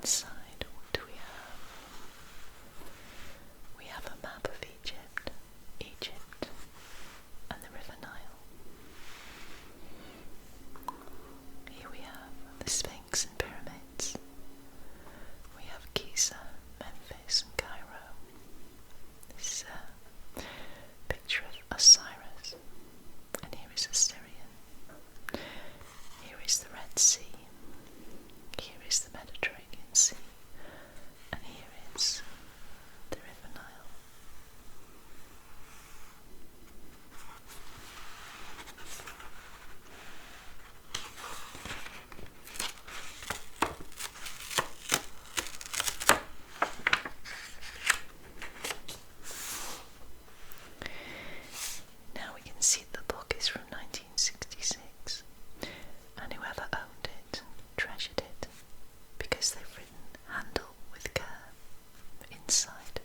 Inside, what do we have? We have a map of Egypt and the River Nile. Here we have the Sphinx and pyramids. We have Giza, Memphis and Cairo. This is a picture of Osiris, and here is Assyrian. Here is the Red Sea. Here is the Mediterranean Sea, and here is the River Nile. Now we can see the book is from 1966, and whoever owned it treasured it, because they've written "handle with care" inside.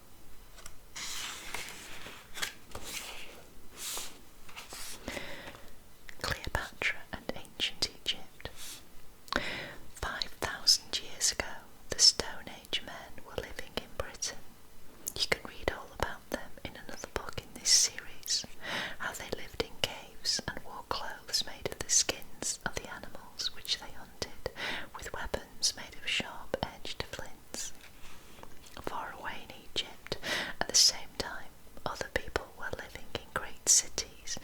Cleopatra and ancient Egypt. 5,000 years ago, the Stone Age men were living in Britain. You can read all about them in another book in this series, how they lived in caves and wore clothes made of the skins of the animals which they hunted, with weapons made of sharp-edged flints. Far away in Egypt, at the same time, other people were living in great cities,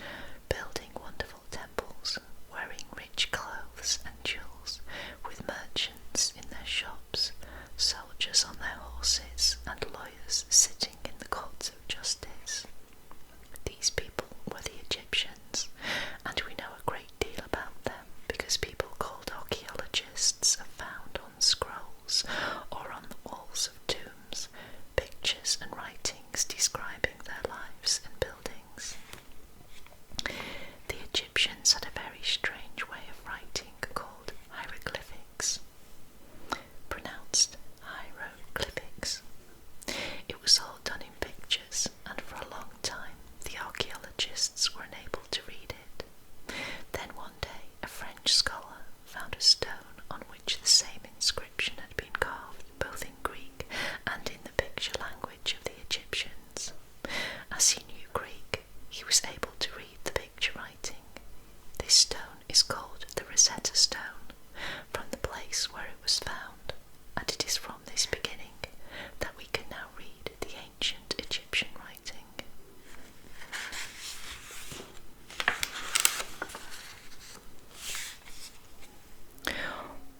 building wonderful temples, wearing rich clothes and jewels, with merchants in their shops, soldiers on their horses, and lawyers sitting in the courts of justice. These people were the Egyptians, and we know a great deal about them because people called archaeologists have found on scrolls or on the walls of tombs pictures and writings describing their lives and buildings. The Egyptians had a very strange way of writing called hieroglyphics, pronounced hieroglyphics. It was all done in pictures, and for a long time the archaeologists were unable to read it. Then one day a French scholar found a stone on which the same inscription had been carved, both in Greek and in the picture language of the Egyptians. As he knew Greek, he was able to read the picture writing. This stone is called the Rosetta Stone, from the place where it was found, and it is from this beginning that we can now read the ancient Egyptian writing.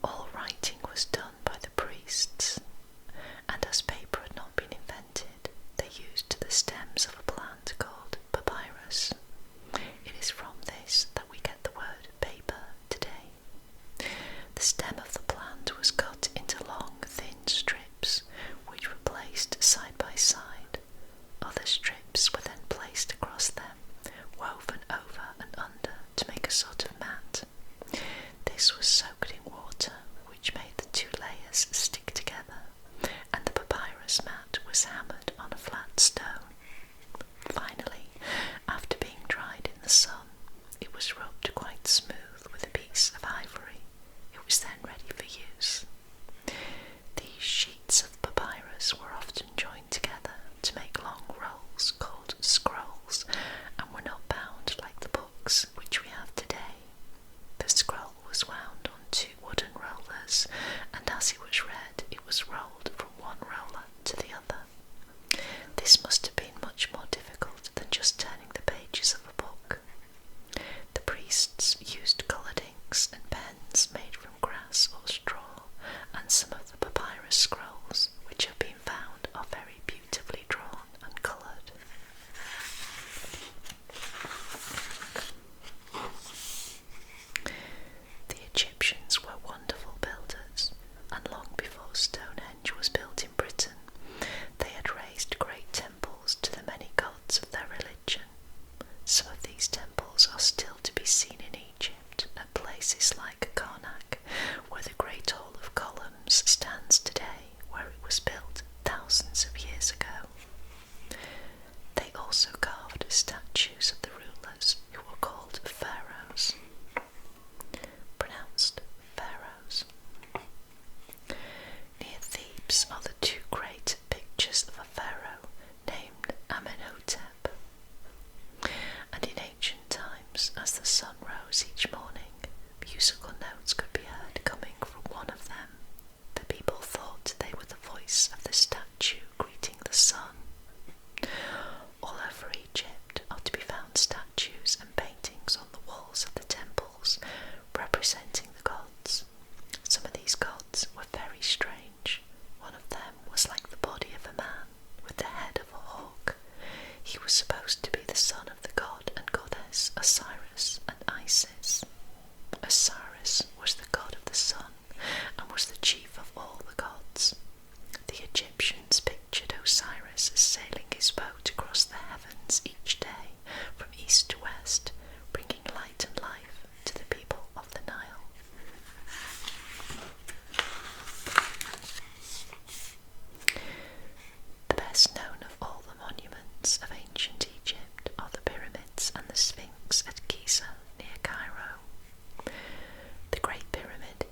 All writing was done by the priests, and as paper had not been invented, they used the stems of a plant called papyrus. It is from this that we get the word paper today. The stem of the plant was cut into long, thin strips, which were placed side by side. Other strips were then placed across them, woven over and under to make a sort of mat. This was soaked in water, which made the two layers stick together, and the papyrus mat was hammered on a flat stone. Finally, after being dried in the sun, it was rubbed quite smooth with a piece of ivory. It was then ready for use. These sheets of papyrus were often joined together to make long rolls called scrolls, and were not bound like the books which we have today. The scroll was wound on two wooden rollers, and as it was read, it was rolled from one roller to the other. This must have been much more difficult than just turning the pages of a book. The priests used coloured inks and pens made from grass or straw, and some of the papyrus scrolls which have been found are very beautifully drawn and coloured. The Egyptians were wonderful builders, and long before Stonehenge was built in Britain, they had raised great temples to the many gods of their religion. Some of these temples are still to be seen in Egypt at places like Karnak, where the Great Hall of Columns stands today, where it was built thousands of years ago. They also carved statues of the rulers who were called pharaohs, pronounced pharaohs. Near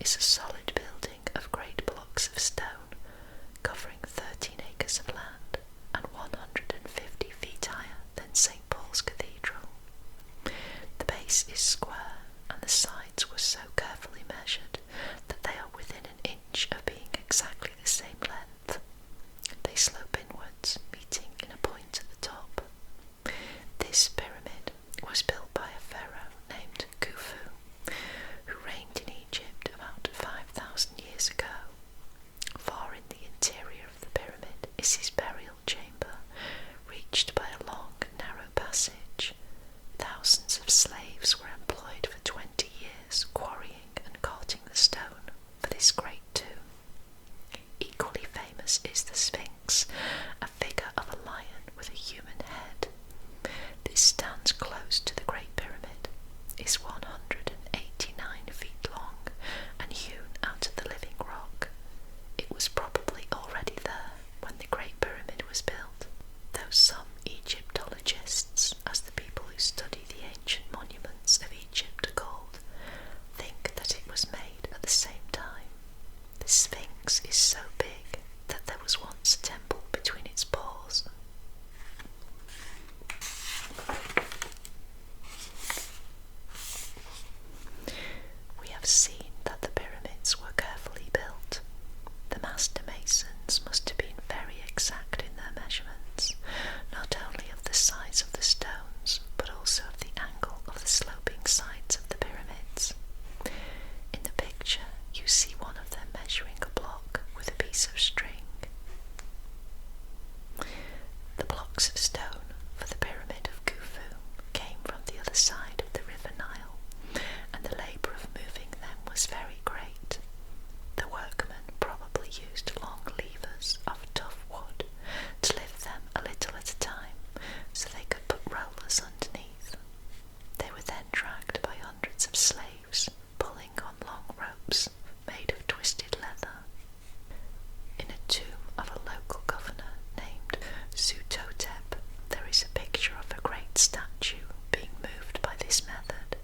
is a solid building of great blocks of stone, covering 13 acres of land and 150 feet higher than St. Paul's Cathedral. The base is square, and the sides were so carefully measured that they are within an inch of being exactly the same length. They slope inwards, meeting in a point at the top. This pyramid was built by a pharaoh named Khufu, who reigned in Egypt about 5,000 years ago. Far in the interior of the pyramid is his burial chamber, reached by a long, narrow passage. Thousands of slaves were employed for 20 years quarrying and carting the stone for this great tomb. Equally famous is the Sphinx, a figure of a lion with a human head. This stands close to the Great Pyramid, is 189 feet long and hewn out of the living rock. It was probably already there when the Great Pyramid was built, though some Egyptologists, as the people who study the ancient monuments of Egypt are called, think that it was made at the same time. The Sphinx is so big that there was once a temple between its paws. We have seen that the pyramids were carefully built. The master masons must have been very exact in their measurements, not only of the size of the stones, but also of the angle of the sloping sides of the pyramids. In the picture, you see one of them measuring a block with a piece of string. The blocks of stone for the pyramid of Khufu came from the other side of the River Nile, and the labour of moving them was very great. The workmen probably used long levers of tough wood to lift them a little at a time, so they could put rollers underneath. They were then dragged by hundreds of slaves, pulling on long ropes made of twisted leather. In a tomb of a local governor named Zutotep, there is a picture of a great statue being moved by this method,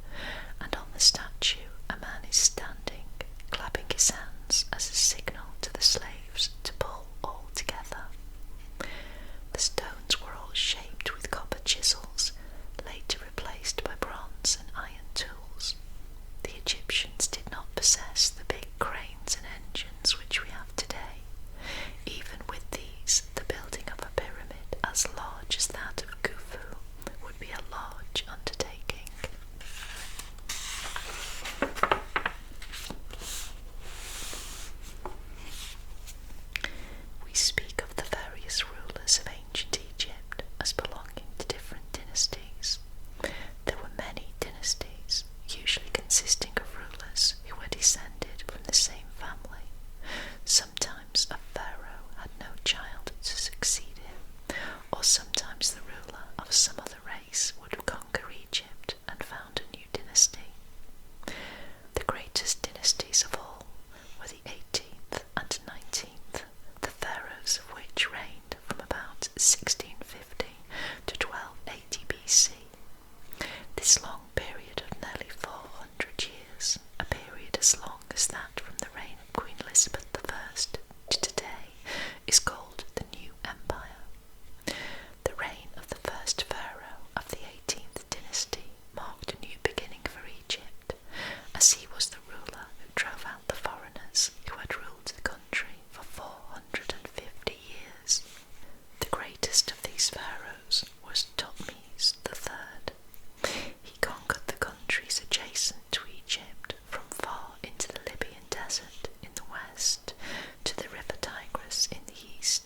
and on the statue a man is standing, clapping his hands as a signal to the slaves to pull all together. The stones were all shaped with copper chisels, later replaced by bronze and iron tools. The Egyptians did not possess the big cranes and engines which we have today. Even with these, the building of a pyramid as large as that of Khufu would be a large undertaking. We speak of the various rulers of ancient Egypt as belonging to different dynasties. There were many dynasties, usually consisting of rulers who were descended from the same family. Sometimes a pharaoh had no child to succeed him, or sometimes the ruler of some other race would conquer Egypt and found a new dynasty. The greatest dynasties of all were the 18th and 19th, the pharaohs of which reigned from about 1650 to 1280 BC. This long period of nearly 400 years, a period as long as that from the reign of Queen Elizabeth I to today, is called the New Empire. The reign of the first pharaoh of the 18th dynasty marked a new beginning for Egypt, as he was the ruler who drove out the foreigners who had ruled the country for 450 years. The greatest of these pharaohs was Thutmose III. He conquered the countries adjacent to Egypt from far into the Libyan desert in the west to the river Tigris in the east.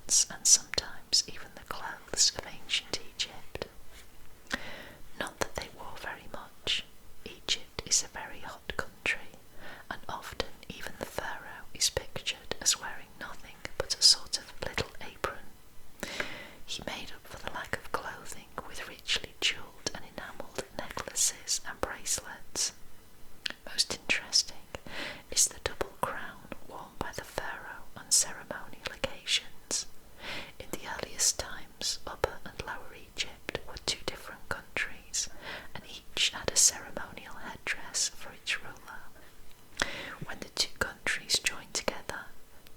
ornaments and sometimes even the clothes of ancient Egypt. Not that they wore very much. Egypt is a very hot country, and often even the pharaoh is pictured as wearing nothing but a sort of little apron. He made up for the lack of clothing with richly jewelled and enamelled necklaces and bracelets. Most interesting is the double crown worn by the pharaoh on ceremonial occasions. In the earliest times, Upper and Lower Egypt were two different countries, and each had a ceremonial headdress for its ruler. When the two countries joined together,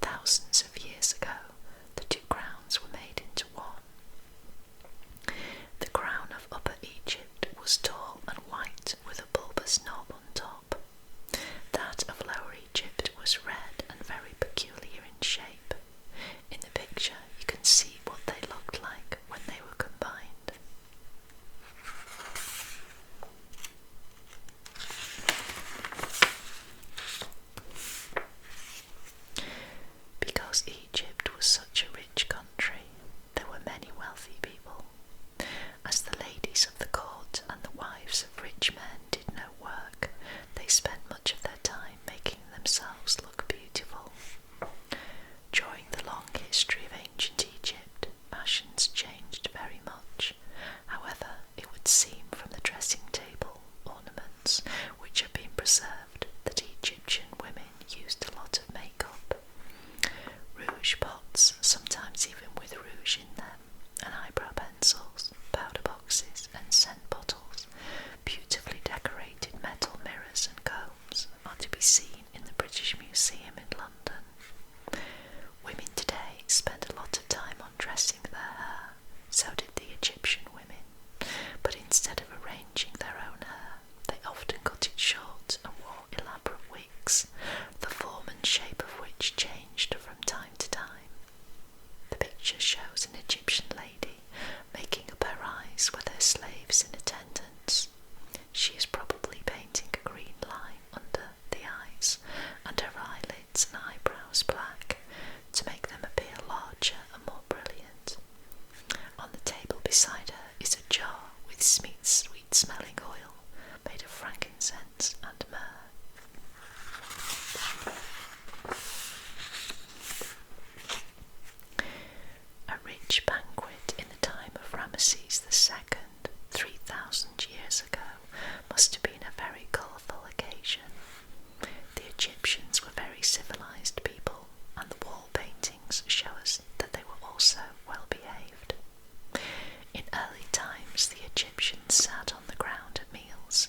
thousands of years ago, the two crowns were made into one. The crown of Upper Egypt was tall and white with a bulbous knob on top. That of Lower Egypt was red and very peculiar in shape. In the picture you can see what they looked like when they were combined. Because Egypt was such a rich country, there were many wealthy people. As the ladies of the court and the wives of rich men did no work, they spent much of their time making themselves look beautiful. During the long history of ancient Egypt, fashions changed very much. However, it would seem from the dressing table ornaments which have been preserved that Egyptian women used a lot of makeup. Rouge pots, sometimes even with rouge in them, and eyebrow pencils, powder boxes and scent bottles, beautifully decorated metal mirrors and combs are to be seen in the British Museum in London. Women today spend a lot of time on dressing their hair, so did the Egyptian women, but instead of arranging their own hair, they often cut it short and wore elaborate wigs, the form and shape of which changed from time to time. The picture shows an Egyptian lady making up her eyes with her slaves in attendance. She is probably painting a green line under the eyes and her eyelids and eyebrows black to make them appear larger and more brilliant. On the table beside her is a jar with sweet-smelling oil made of frankincense and myrrh. A rich banquet in the time of Ramesses II, 3,000 years ago, must have been a very colourful occasion. The Egyptians were very civilised people, and the wall paintings show us that they were also well behaved. In early times the Egyptians sat on the ground at meals,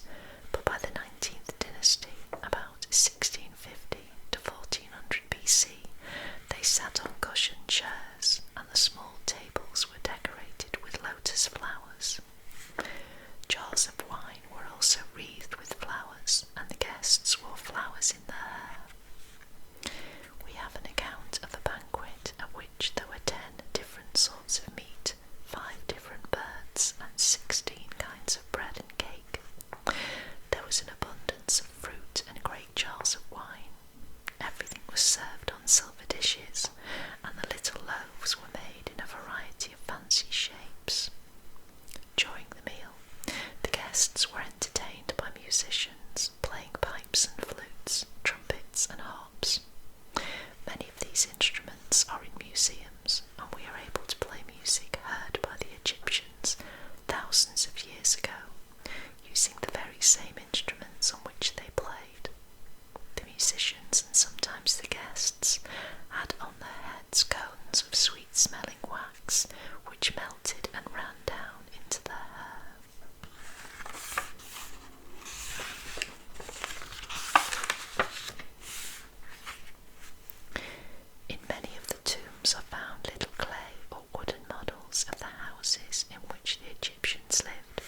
but by the 19th dynasty, about 1650 to 1400 BC, they sat on cushioned chairs, and the small tables were decorated with lotus flowers. Jars of wine were also wreathed with flowers, and the guests wore flowers in their hair. We have an account of a banquet at which there were 10 different sorts of meat, 5 different birds, and 16 kinds of bread and cake. There was an abundance of fruit and great jars of wine. Everything was served on silver dishes, and the little loaves were made in a variety of fancy shapes. During the meal, the guests were entertained by musicians playing pipes and flutes, trumpets and harps. Many of these instruments are in museums, and we are able to play music heard by the Egyptians thousands of years ago, using the very same instruments on which they played. The musicians and sometimes the guests had on their heads cones of sweet-smelling wax, which melted and ran down into their hair. In many of the tombs are found little clay or wooden models of the houses in which the Egyptians lived,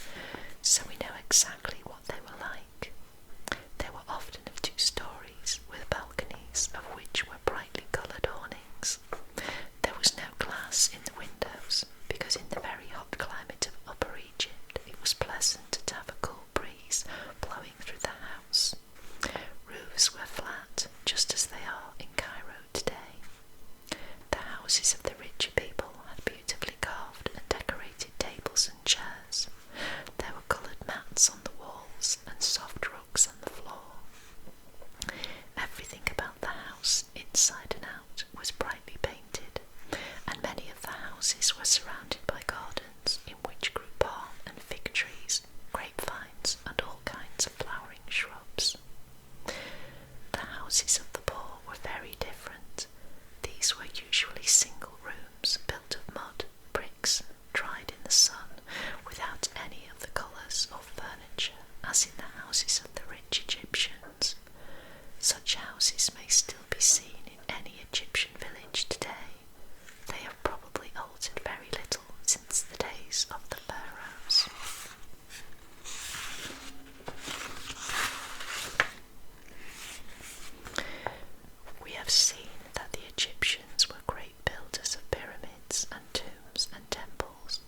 so we know exactly what they were like. They were often of 2 stories, with balconies of which were brightly coloured awnings. There was no glass in the windows, because in the very hot climate of Upper Egypt, houses were surrounded by gardens in which grew palm and fig trees, grapevines, and all kinds of flowering shrubs. The houses of the poor were very different. These were usually single rooms built of mud, bricks, dried in the sun, without any of the colours or furniture, as in the houses of the rich Egyptians. Such houses may still be seen in any Egyptian village today. They have probably altered very little since the days of the pharaohs. We have seen that the Egyptians were great builders of pyramids and tombs and temples.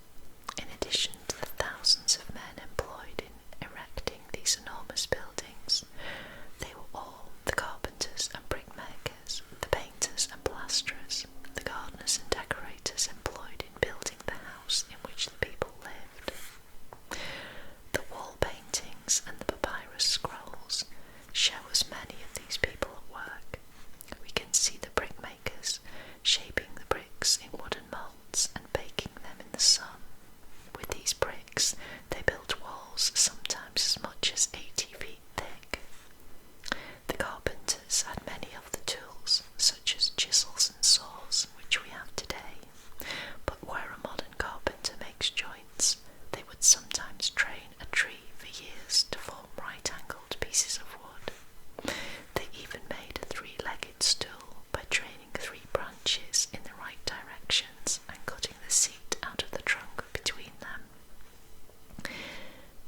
In addition to the thousands of men employed in erecting these enormous buildings, they were all the carpenters and brickmakers, the painters and plasterers, the gardeners and decorators employed in building the house in which the people lived. The wall paintings and the papyrus scrolls show us many of these people at work. We can see the brickmakers shaping the bricks in wooden moulds and baking them in the sun. With these bricks, they built walls sometimes as much as 80 feet thick. The carpenters had many of the tools, such as chisels and saws, which we have today, but where a modern carpenter makes joints, they would sometimes train a tree for years to form right-angled pieces of wood. They even made a three-legged stool by training 3 branches in the right directions and cutting the seat out of the trunk between them.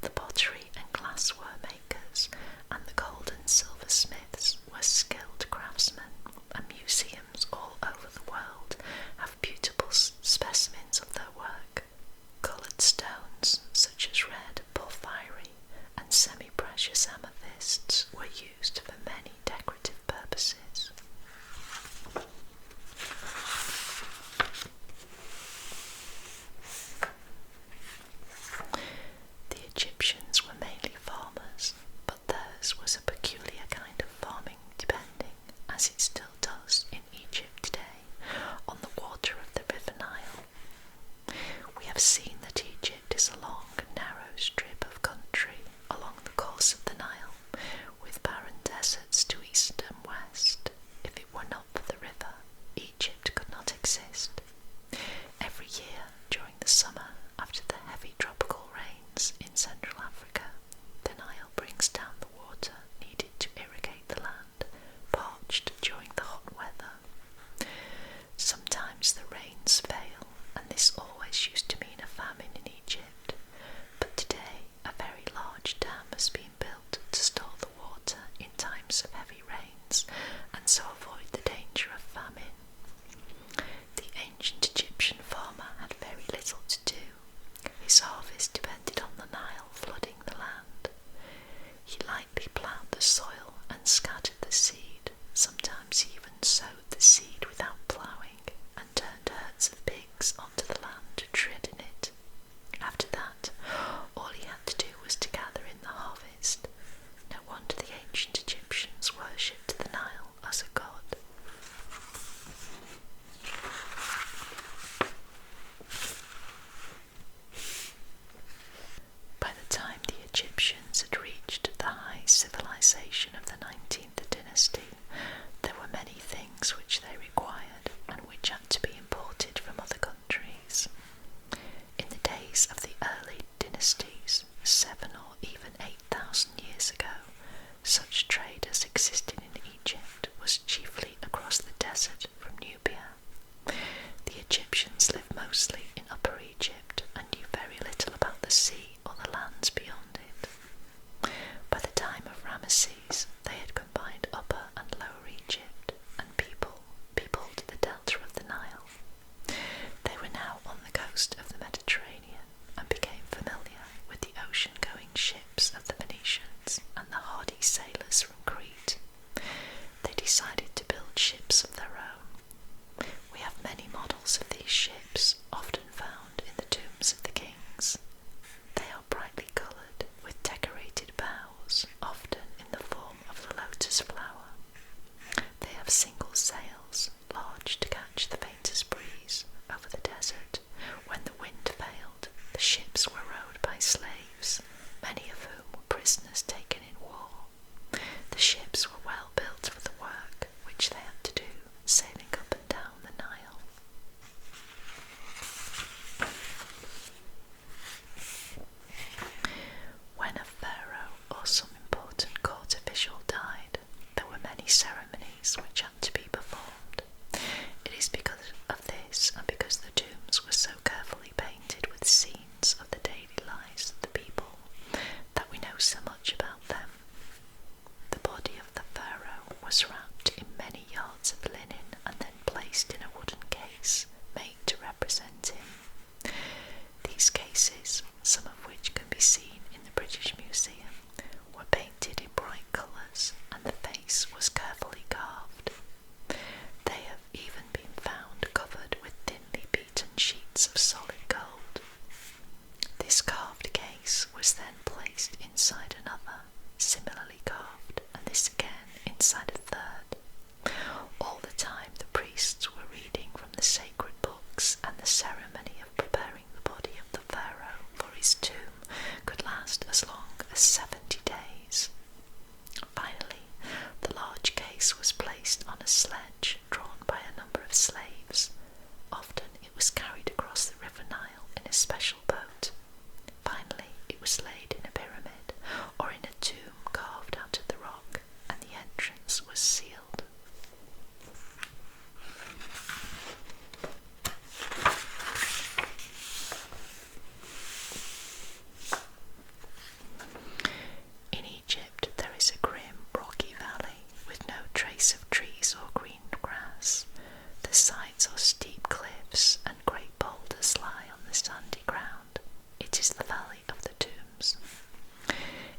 The pottery and glassware makers and the gold and silver smiths were skilled craftsmen, and museums all over the world have beautiful specimens of their work. Coloured stones such as red porphyry and semi-precious amethysts were used for many decorative purposes. The Egyptians were mainly farmers, but theirs was a peculiar kind of farming depending, as it still does in Egypt today, on the water of the River Nile. We have seen that Egypt is a long and narrow strip of country along the course of the Nile, with barren deserts to east and west. If it were not for the river, Egypt could not exist. Every year during the summer, after the heavy tropical rains in Central Africa, the Nile brings down the water needed to irrigate the land, parched during the hot weather. Sometimes the rains fail, and this always used to mean a famine in Egypt, but today a very large dam has been built to store the water in times of heavy rains, and so avoid the danger of famine. The ancient Egyptian farmer had very little to do. His harvest depended on the Nile flooding the land. He lightly ploughed the soil and scattered the seed. Sometimes he even sowed the seed without ploughing and turned herds of pigs onto the land to tread in it. After that, all he had to do was to gather in the harvest. No wonder the ancient Egyptians worshipped the Nile as a god. By the time the Egyptians had reached the high civilization of the 19th dynasty, there were many things which they required and which had to be imported from other countries. In the days of the early dynasties, 7 or even 8,000 years ago, such trade as existed in Egypt was chiefly across the desert from Nubia. The Egyptians lived mostly in Upper Egypt and knew very little about the sea or the lands beyond it. By the time of Ramesses, they had combined Upper and Lower Egypt and peopled the delta of the Nile. They were now on the coast of the Mediterranean and became familiar with the ocean-going ships of the Phoenicians and the hardy sailors from Crete. They decided to build ships of their own. We have many models of these ships, often plates of solid gold. This carved case was then placed inside another, similarly carved, and this again inside a third. All the time the priests were reading from the sacred books, and the ceremony of preparing the body of the pharaoh for his tomb could last as long as 70 days. Finally, the large case was placed on a sledge drawn by a number of slaves. Often it was carried across the River Nile in a special boat. Finally, it was laid in a pyramid or in a tomb carved out of the rock, and the entrance was sealed. In Egypt, there is a grim, rocky valley with no trace of trees or green grass. The sides are steep cliffs, and great boulders lie on the sandy ground. It is the Valley of the Tombs.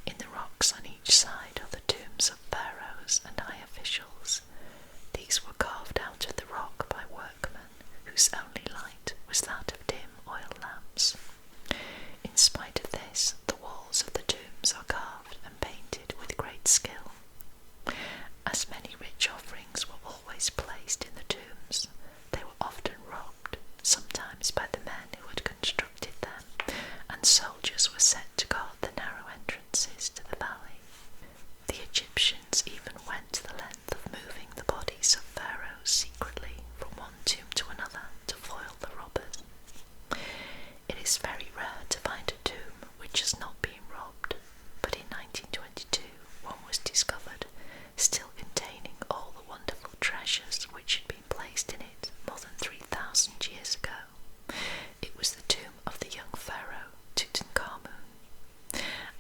In the rocks on each side are the tombs of pharaohs and high officials. These were carved out of the rock by workmen whose only light was that of dim oil lamps. In spite of this, the walls of the tombs are carved and painted with great skill. As many rich offerings were always placed in the tombs, they were often robbed, sometimes by the men who had constructed them, and soldiers were set to guard the narrow entrances to the valley. The Egyptians even went to the length of moving the bodies of pharaohs secretly from one tomb to another to foil the robbers. It is very rare to find a tomb which has not been robbed, but in 1922 one was discovered, still containing all the wonderful treasures which had been placed in it more than 3,000 years ago. It was the tomb of the young pharaoh Tutankhamun,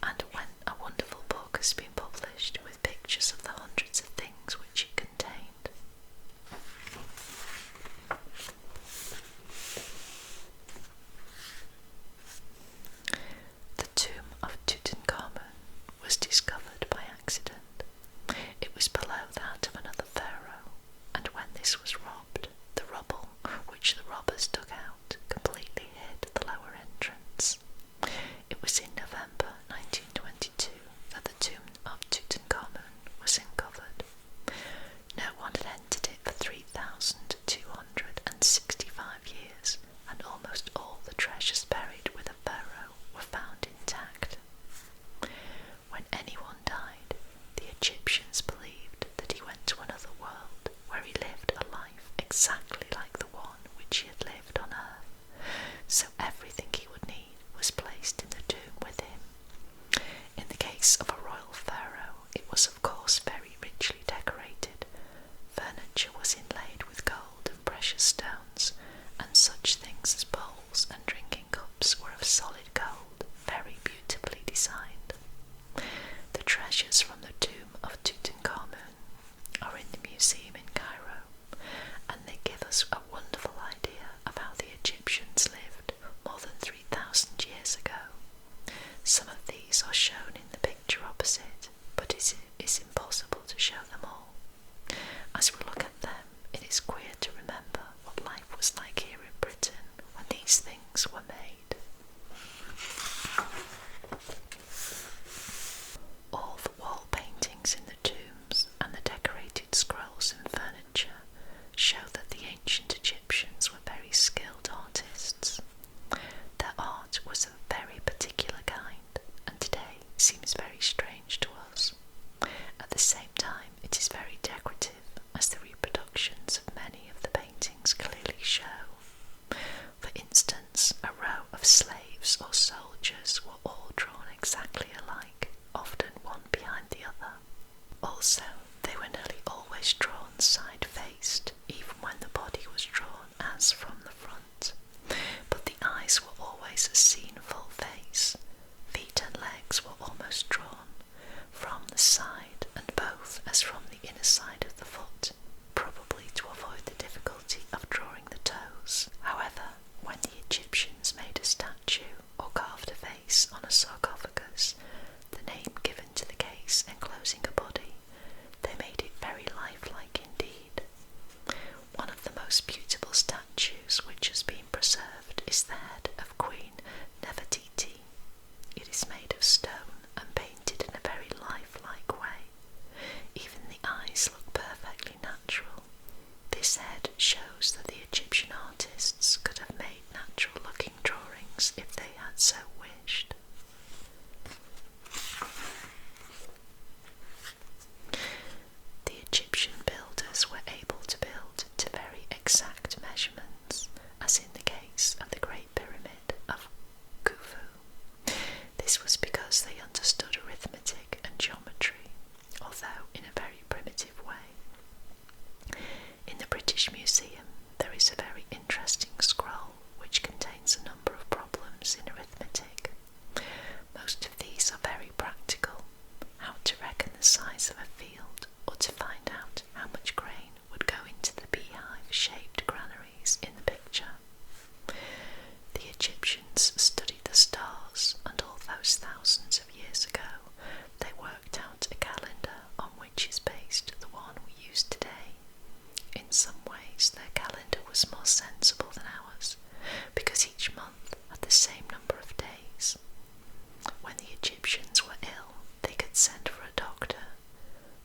and when a wonderful book has been published with pictures of the hundreds of things which it contained. The tomb of Tutankhamun was discovered by accident. It was below that of another pharaoh, and when this was robbed, the rubble which the robbers took out completely hid the lower entrance. It was in November 1922 that the tomb of Tutankhamun was uncovered. No one had entered it for 3,265 years, and almost all the treasures buried with a pharaoh were found intact. When anyone died, the Egyptians believed that he went to another world where he lived a life exactly like the one which he had lived on earth, so everything he would need was placed in the tomb with him. In the case of a royal pharaoh, it was of course very richly decorated. Furniture was inlaid with gold and precious stones, and such things as bowls and drinking cups were of solid gold, very beautifully designed. The treasures from the tomb of Tutankhamun are in the museum in Cairo, and they give us a wonderful idea of how the Egyptians lived more than 3,000 years ago. Some of these are shown in the picture opposite, but it is impossible to show them all. As we look at them, it is queer to remember what life was like here in Britain when these things were made. All the wall paintings in the tombs and the decorated scrolls and furniture show that the ancient Egyptians were very skilled artists. Their art was of a very particular kind, and today seems very strange to us. At the same time, it is very decorative, as the reproductions of many of the paintings clearly show. For instance, a row of slaves or soldiers were all drawn exactly alike, often one behind the other. Also, they were nearly always drawn side-faced, even when the body was drawn as from the front. But the eyes were always as seen full face. Feet and legs were almost drawn from the side, and both as from the inner side of the foot, probably to avoid the difficulty of drawing the toes. However, when the Egyptians made a statue or carved a face on a sarcophagus, the name given to the case enclosing a body, they made it very lifelike indeed. One of the most beautiful statues which has been preserved is buildings if they had so wished. The Egyptian builders were able to build to very exact measurements, as in the case of the Great Pyramid of Khufu. This was because they understood arithmetic and geometry, although in a very primitive way. In the British Museum there is a very interesting scroll which contains a number of problems in arithmetic. Most of these are very practical: how to reckon the size of a field, or to find out how much grain would go into the beehive-shaped granaries in the picture. The Egyptians studied the stars, and all those thousands of years ago they worked out a calendar on which is based the one we use today. In some ways their calendar was more sensible than ours, because each month had the same number of days. When the Egyptians were ill, they could send for a doctor.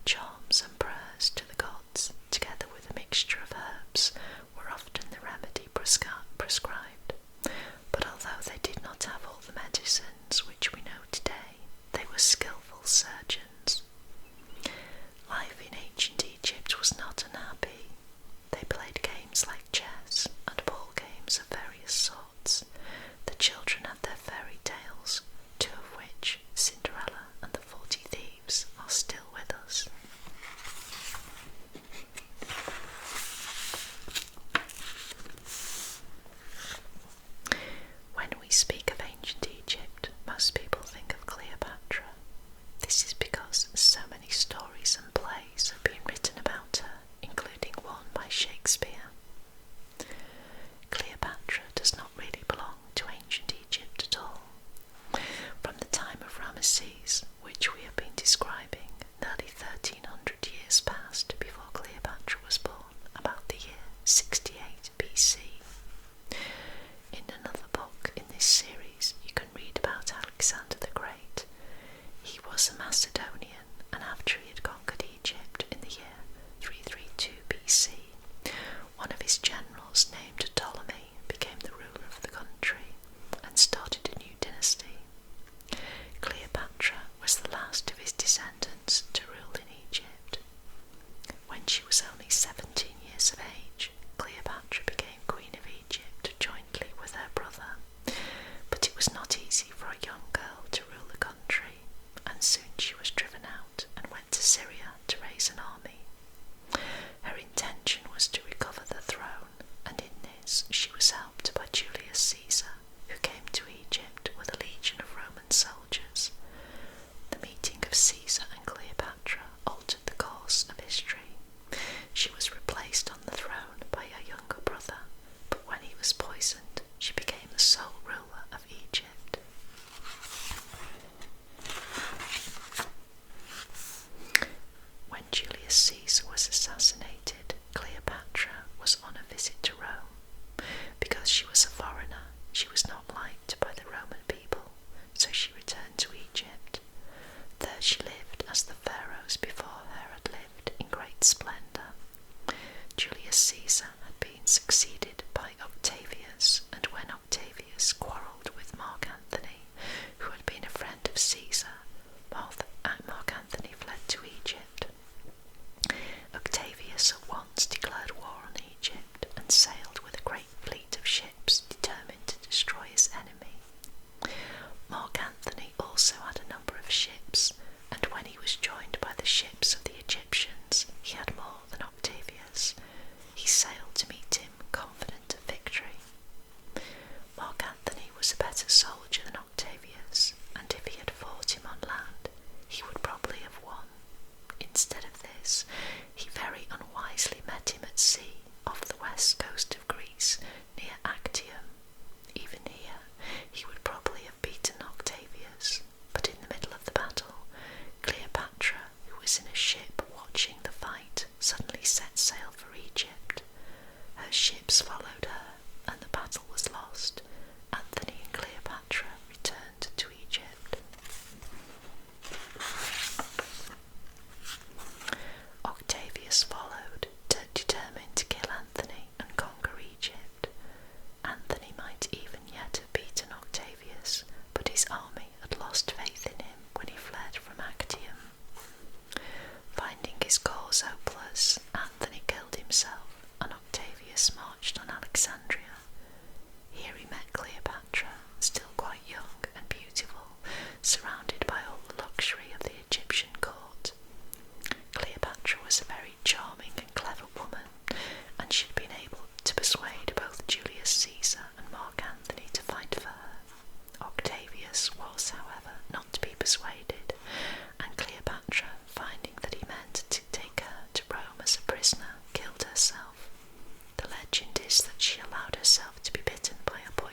Charms and prayers to the gods, together with a mixture of herbs, were often the remedy prescribed. But although they did not have all the medicines which we know today, they were skillful surgeons. Life in ancient Egypt was not unhappy. They played games like chess and ball games of various sorts. The children had their fairy tales, two of which, Cinderella and the 40 Thieves, are still with us. When we speak of ancient Egypt, most people think of Cleopatra. This is because so many stories and plays have been written about her, including one by Shakespeare. Cleopatra does not really belong to ancient Egypt at all. From the time of Ramesses, which we have been describing, nearly 1300 years passed before Cleopatra was born, about the year 68 BC. In another book in this series, you can read about Alexander the Great. He was a Macedonian, and after he had conquered Egypt in the year 332 BC, one of his generals named Ptolemy became the ruler of the country and started a new dynasty. Cleopatra was the last of his descendants to rule in Egypt. When she was only 17 years of age, Cleopatra became Queen of Egypt jointly with her brother, but it was not easy for a young girl to rule the country, and soon she was driven out and went to Syria to raise an army. Her intention was to recover the throne, and in this she was helped by Julius Caesar, who came to Egypt with a legion of Roman soldiers. The meeting of Caesar and Cleopatra altered the course of history. She was replaced on the throne by her younger brother, but when he was poisoned, she became the sole ruler of Egypt. When Julius Caesar was assassinated, Cleopatra was on a visit to Rome. Because she was a foreigner, she was not liked by the Roman people, so she returned to Egypt. There she lived as the pharaohs before her had lived, in great splendour. Julius Caesar had been succeeded by Octavius, and when Octavius quarrelled with Mark Antony, who had been a friend of Caesar, Mark Antony fled to Egypt. Octavius at once declared war on Egypt and sailed with a great fleet of ships determined to destroy his enemy. Mark Antony also had a number of ships, and when he was joined by the ships of the Egyptians, he had more than Octavius. He sailed to meet him, confident of victory. Mark Antony was a better soldier than Octavius, and if he had fought him on land, he would probably have won. Instead of this, he very unwisely met him at sea, off the west coast of Greece, near Actium. Even here, he would probably have beaten Octavius, but in the middle of the battle, Cleopatra, who was in a ship watching the fight, suddenly set sail for Egypt. Her ships followed her, and the battle was lost. Antony and Cleopatra returned to Egypt. Octavius followed, determined to kill Antony and conquer Egypt. Antony might even yet have beaten Octavius,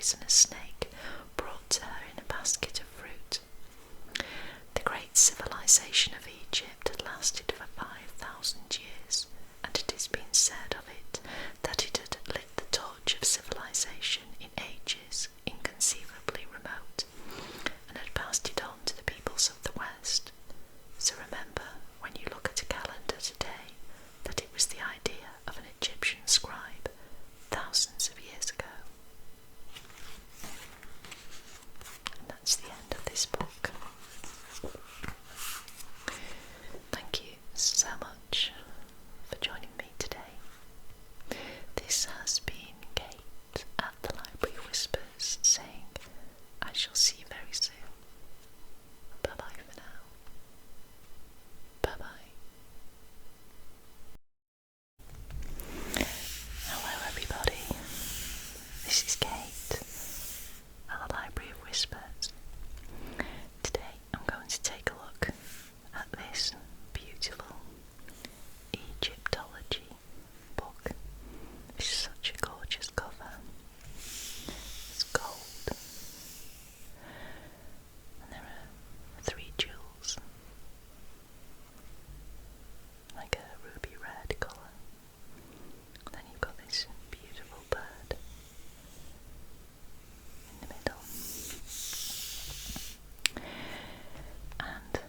poisonous snake brought to her in a basket of fruit. The great civilization of Egypt had lasted for 5,000 years, and it has been said of it that it had lit the torch of civilization in ages inconceivably remote, and had passed it on to the peoples of the West. So remember, when you look at a calendar today, that it was the idea of an Egyptian scribe thousands of years ago. And that's the end of this book. Thank you so much for joining me today. This has been Kate at the Library Whispers saying I shall see you very soon. Bye bye for now. Bye bye. Hello everybody. This is Kate at the Library of Whispers. Today I'm going to take a look at this beautiful Egyptology book. It's such a gorgeous cover. It's gold. And there are 3 jewels. Like a ruby red colour. Then you've got this beautiful bird in the middle. And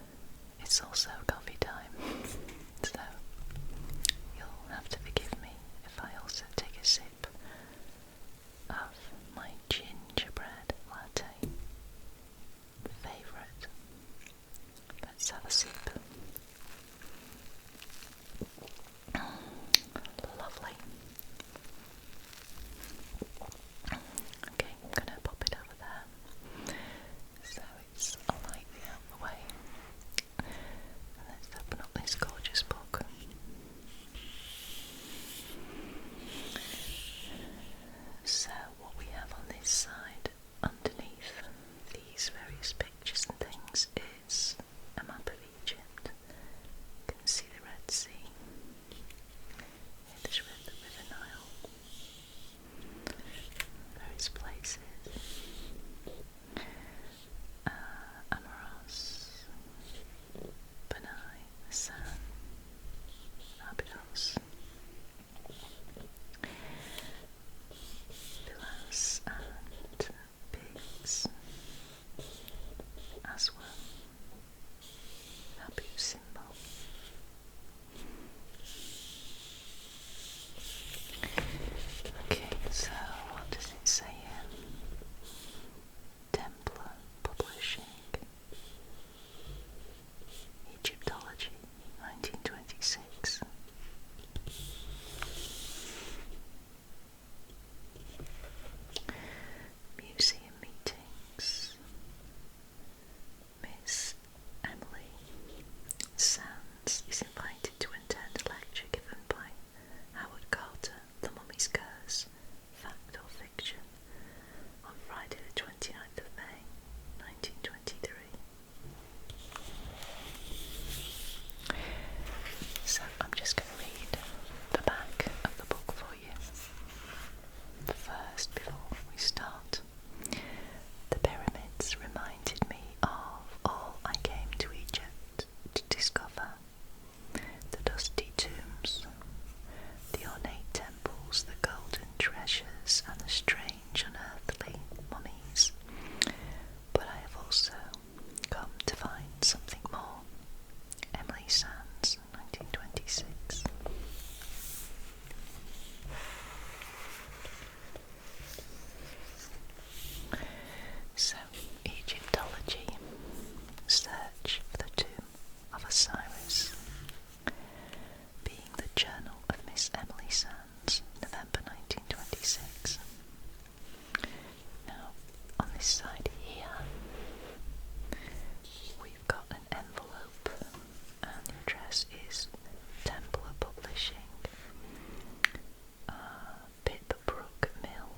it's also coffee time, so you'll have to forgive me if I also take a sip of my gingerbread latte. Favourite. Let's have a sip. Lovely. Okay, I'm going to pop it over there so it's lightly out of the way. And let's open up this gorgeous book. So what we have on this side, underneath these various pictures and things, is a map of Egypt. You can see the Red Sea. Here there's the River Nile. Various places. Amoros, Benai, San, Abydos, Villas and Pigs, Aswan, Abu Simbel. Okay, so what does it say here? Templar Publishing, Egyptology, 1926. Museum meetings. Miss Emily Sands is invited to attend a lecture given by Howard Carter, The Mummy's Curse, Fact or Fiction, on Friday the 29th of May, 1923. So I'm just going to read the back of the book for you. First, before we start, the pyramids reminded me of all I came to Egypt to discover. The dusty tombs, the ornate temples, the golden treasures, and the strange unearthly mummies. But I have also come to find something more. Emily Sands, 1926. So, Egyptology, Search for the Tomb of Osiris, being the journal of Miss Emily Sands, November 1926. Now, on this side here, we've got an envelope, and the address is Templar Publishing, Pipbrook Mill,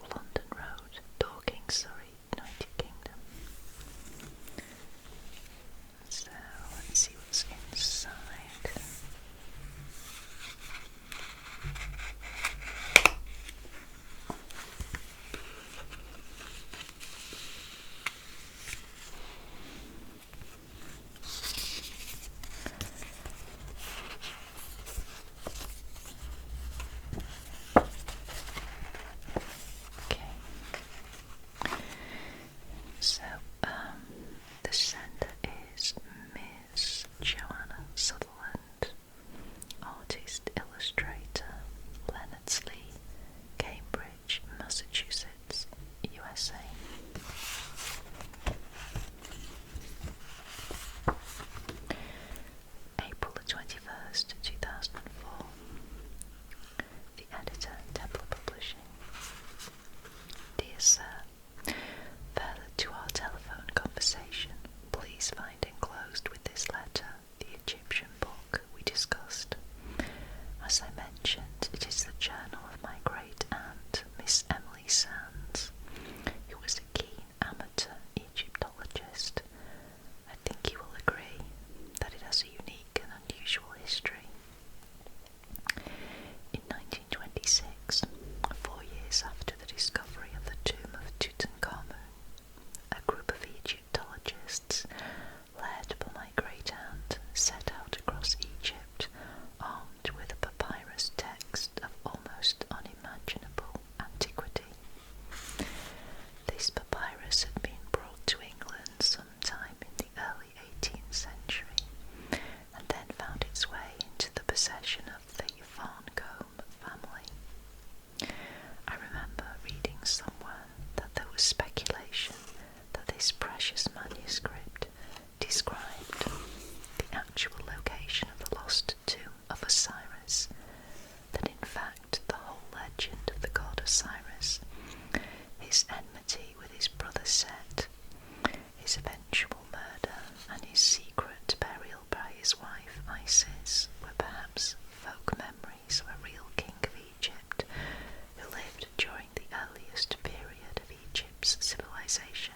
London Road, Dorking, Surrey, United Kingdom. So let's see what's inside. was speculation that this precious manuscript described the actual location of the lost tomb of Osiris, that in fact the whole legend of the god Osiris, his enmity with his brother Set, his eventual murder, and his secret burial by his wife Isis were perhaps folk memories of a real king of Egypt who lived during the earliest period of Egypt's civilization.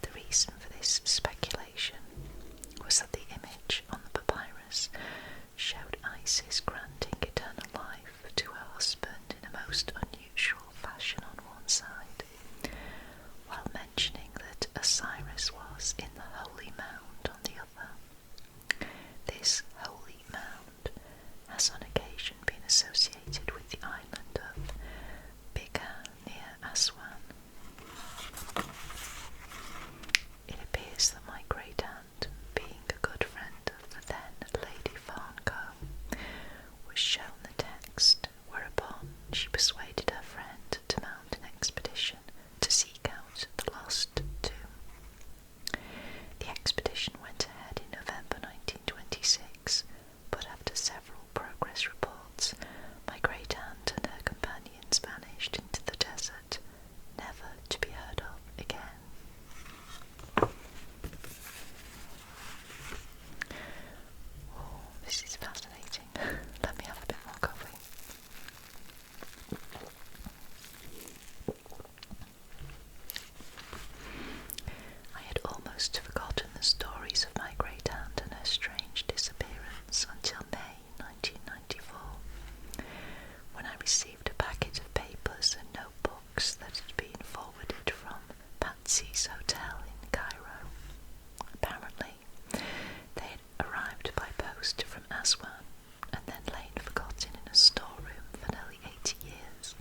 The reason for this speculation was that the image on the papyrus showed Isis granting eternal life to her husband in a most unusual fashion on one side, while mentioning that Osiris was in the Holy Mound on the other. This Holy Mound has on occasion been associated with the island of Bika near Aswan. It appears that my great-aunt, being a good friend of the then Lady Farncombe, was shown the text, whereupon she persuaded her friend to mount an expedition to seek out the lost tomb. The expedition went ahead in November 1926, but after several progress reports, my great-aunt and her companions vanished into the desert, never to be heard of again. Oh, this is fascinating. Let me have a bit more coffee. I had almost forgotten the stories of my great-aunt and her strange disappearance until May 1994, when I received a packet of papers and notebooks that had been forwarded from Patsy's Hotel in Cairo. Apparently, they had arrived by post from Aswan and then lain forgotten in a storeroom for nearly 80 years.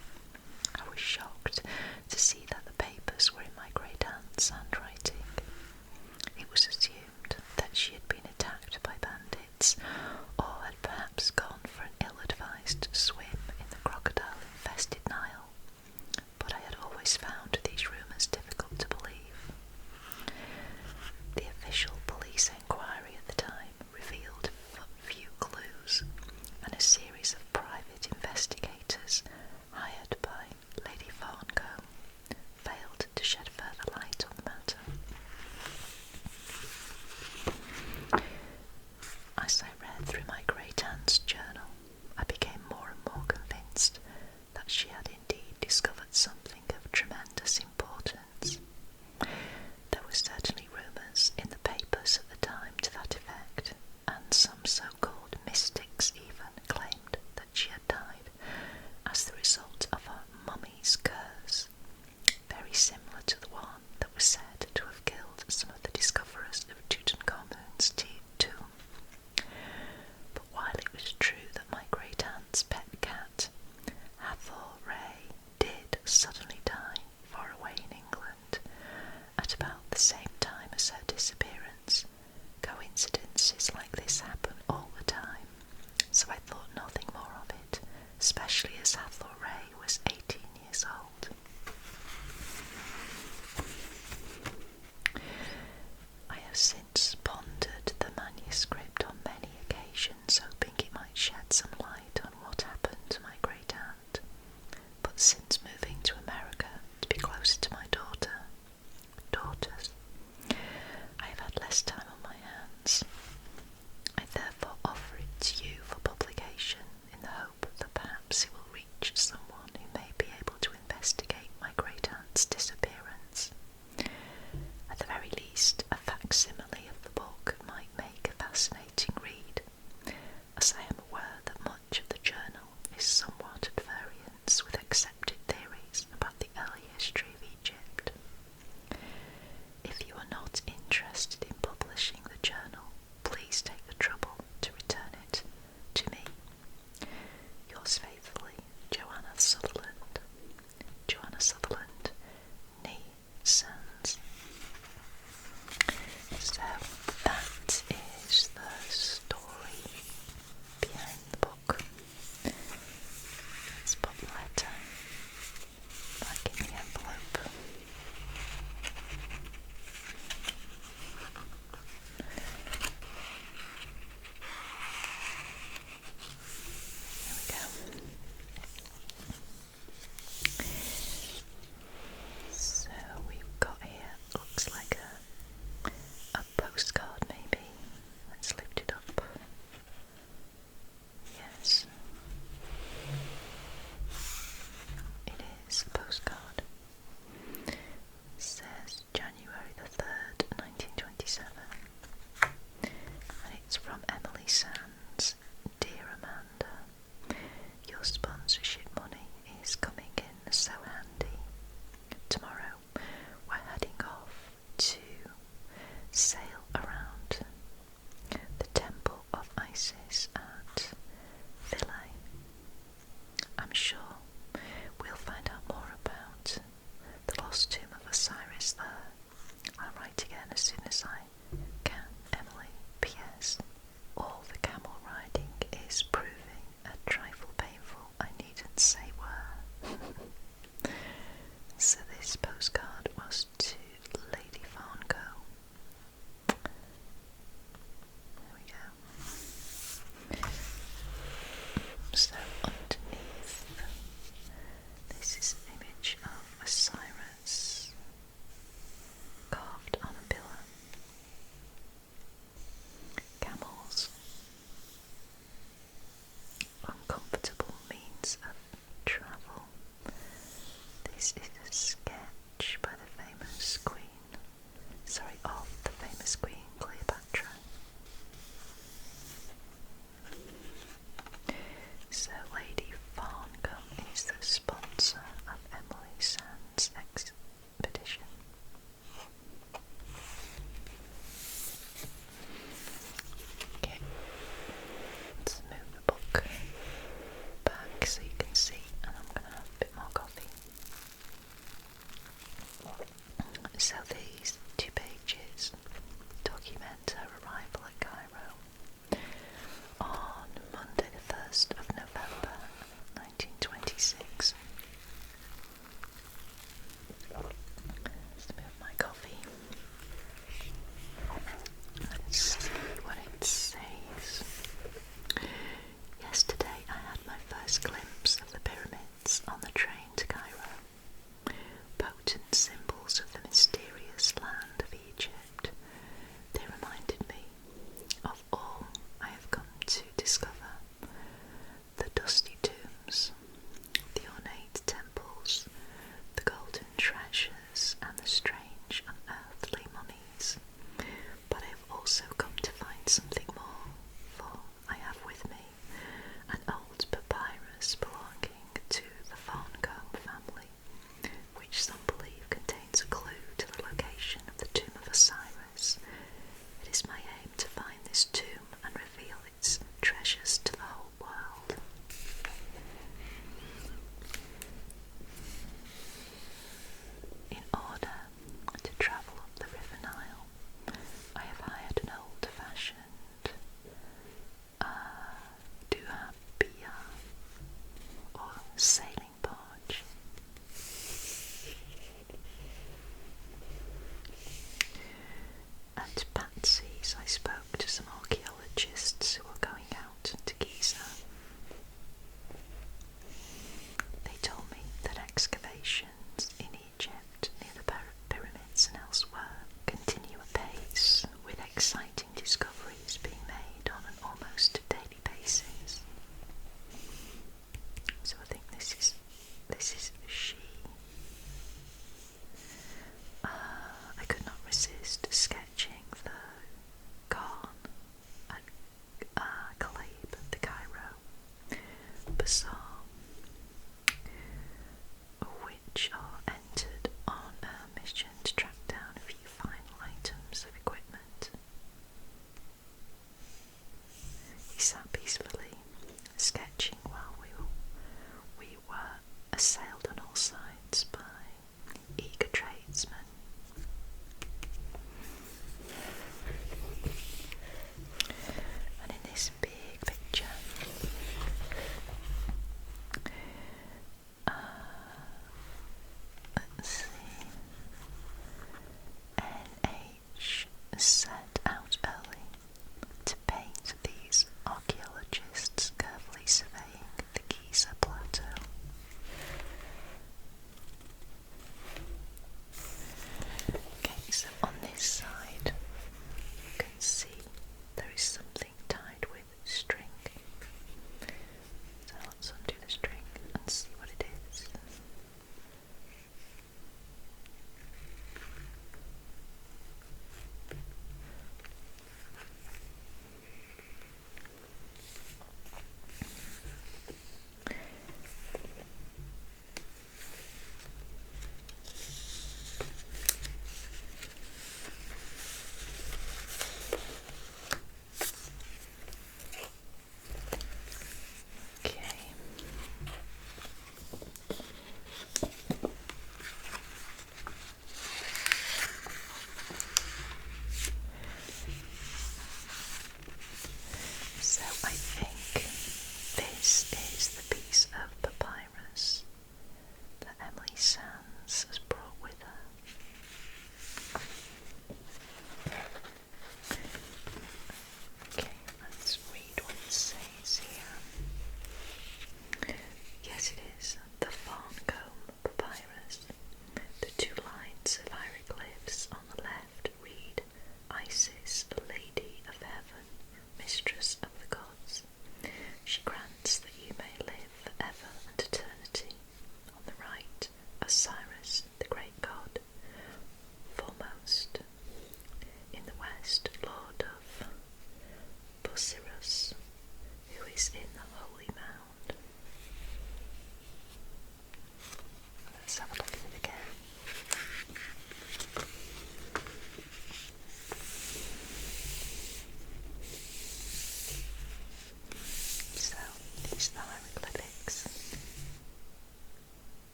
I was shocked to see that the papers were in my great-aunt's handwriting. It was assumed that she had been attacked by bandits, or had perhaps gone for an ill-advised swim in the crocodile-infested Nile, but I had always found these rumours difficult to believe. This postcard was to Lady Farnco. There we go. So underneath, this is an image of Osiris carved on a pillar. Camels. Uncomfortable means of travel. This is a sketch by the famous of the famous Queen Cleopatra. So Lady Farnham is the sponsor of Emily Sand's expedition. Okay, let's move the book back so you can see, and I'm going to have a bit more coffee. So these 2 pages document her arrival at Cairo on Monday the 1st of November 1926. Let's move my coffee. Let's see what it says. Yesterday I had my first glimpse of the pyramids on the train to Cairo. Potent symbols of the mysterious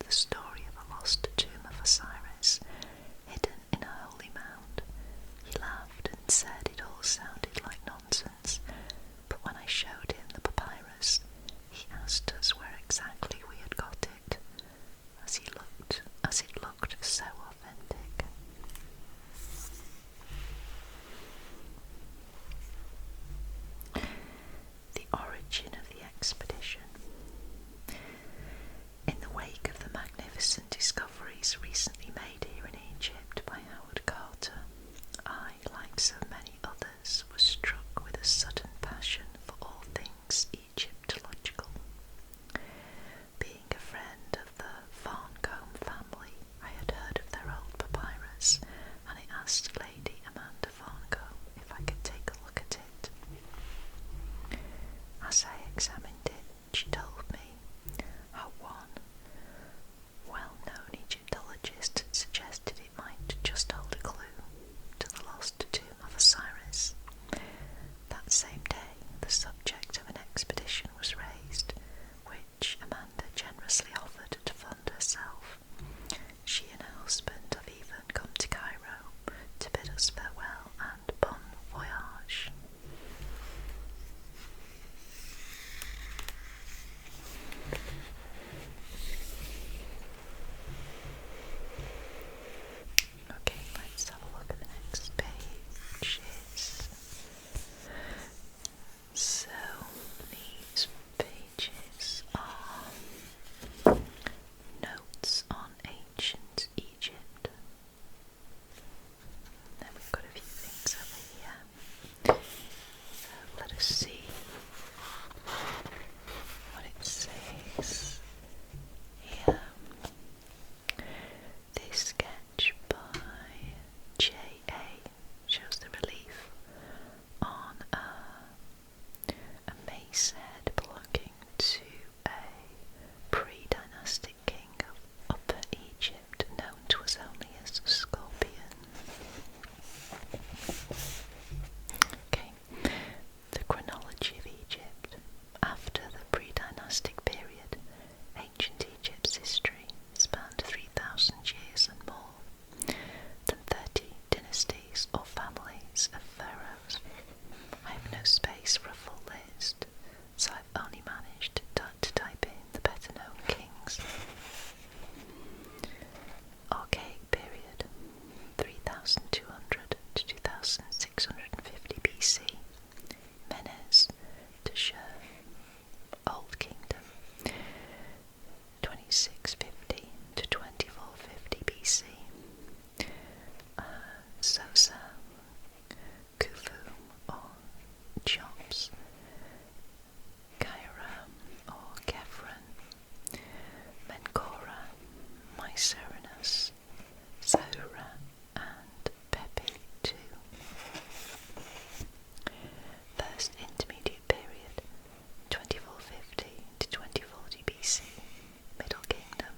the story of a lost tomb of Osiris, hidden in a holy mound. He laughed and said it all sounded like nonsense, but when I showed him the papyrus, he asked us where exactly we had got it, as it looked so authentic. The origin of the expedition. In the wake of the magnificent discoveries recently made here in Egypt by Howard Carter, I, like so many others, was struck with a sudden passion for all things Egyptological. Being a friend of the Farncombe family, I had heard of their old papyrus, and I asked Lady Amanda Farncombe if I could take a look at it. As I examined it, she told me how one well-known Egyptologist had suggested it might just hold a clue to the lost tomb of Osiris. That same day, the subject of an expedition was raised, which Amanda generously offered to fund herself. She and her husband have even come to Cairo to bid us farewell and bon voyage. Okay, let's have a look at the next pages. So, these pages are notes on ancient Egypt. Then we've got a few things over here. So let us see what it says here. This sketch by J.A. shows the relief on a mace head belonging to a pre-dynastic king of Upper Egypt known to us only as Scorpion. Okay, the chronology of Egypt. After the pre-dynastic period, ancient Egypt's history spanned 3,000 years and more than 30 dynasties or families of pharaohs. I have no space for a full list, so I've only managed to type in the better-known kings. Archaic period, 3,200 to 2,650 BC. Menes to Shur. Old Kingdom, 2650 to 2450 BC. Sosa, Khufu or Chops, Cairo or Kefren, Menkora, Mycerinus, Sahura and Pepi II. First Intermediate Period, 2450 to 2040 BC, Middle Kingdom,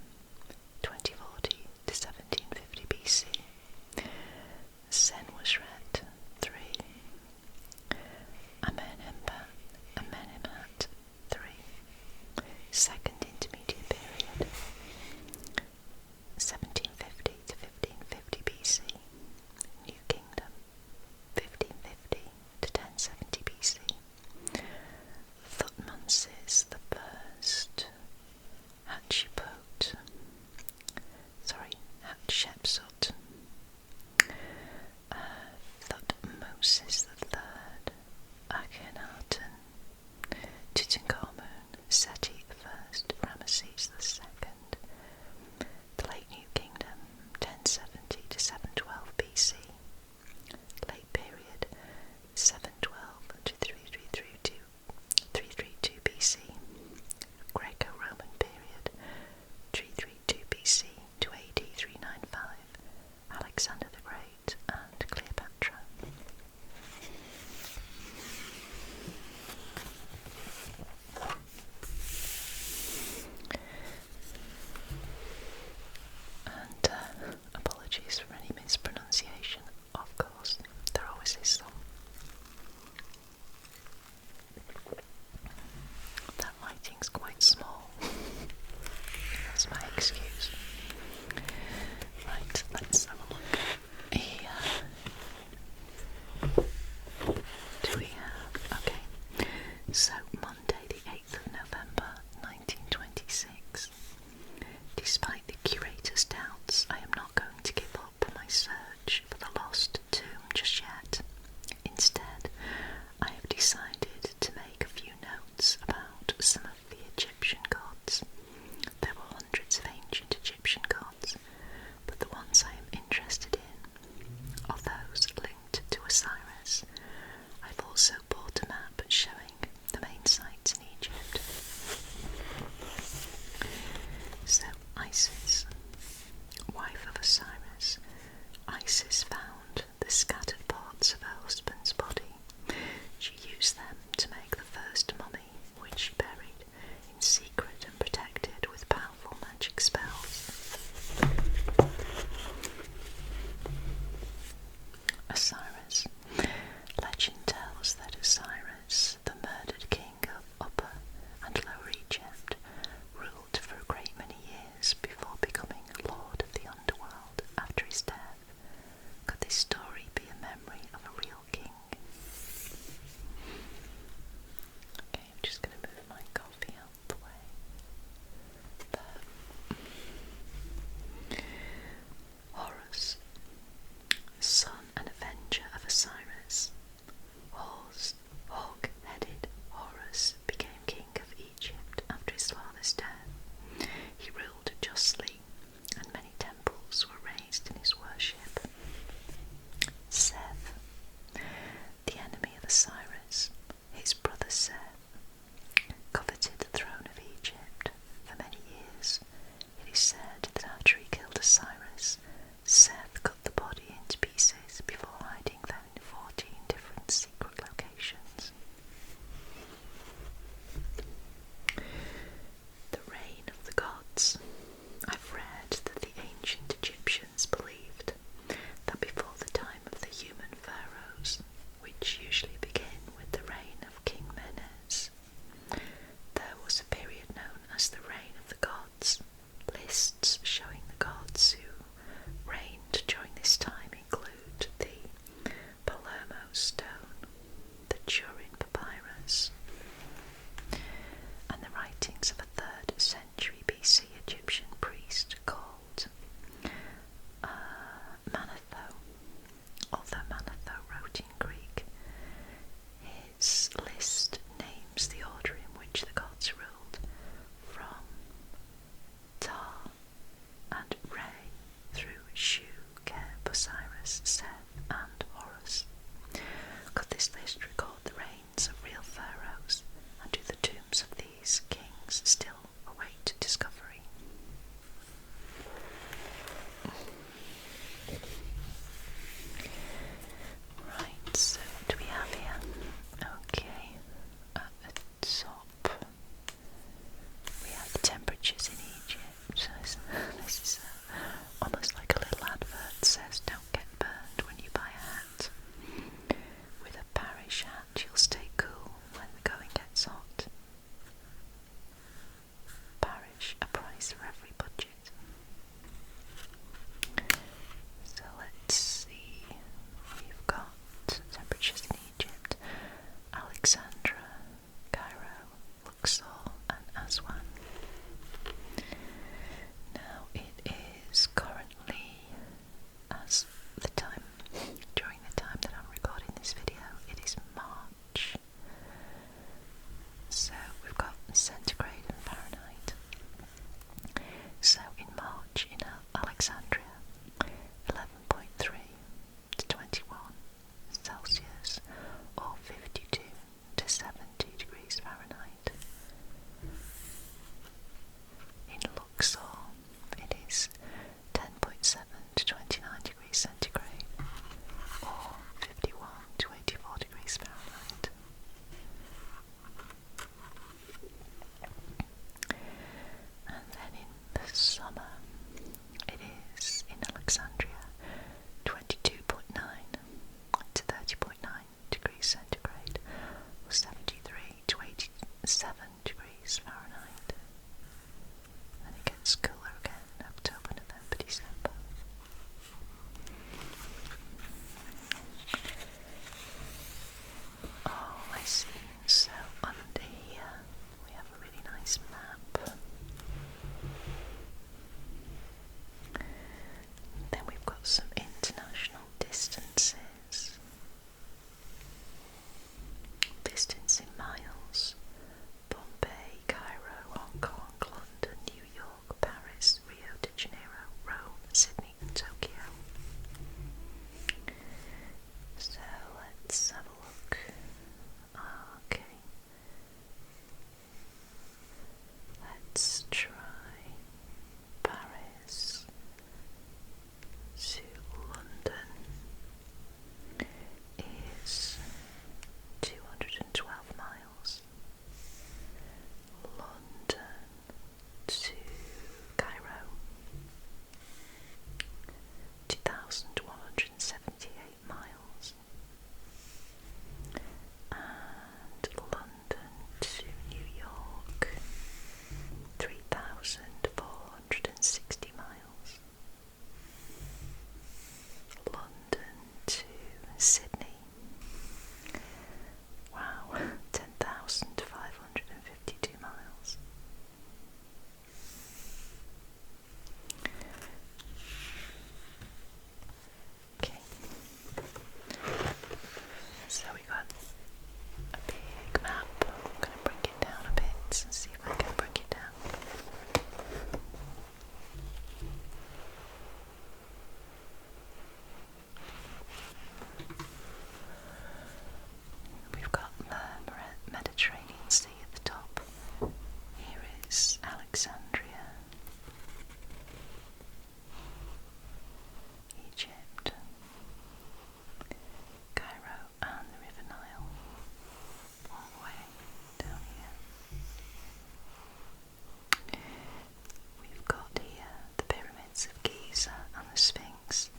pyramids of Giza and the Sphinx,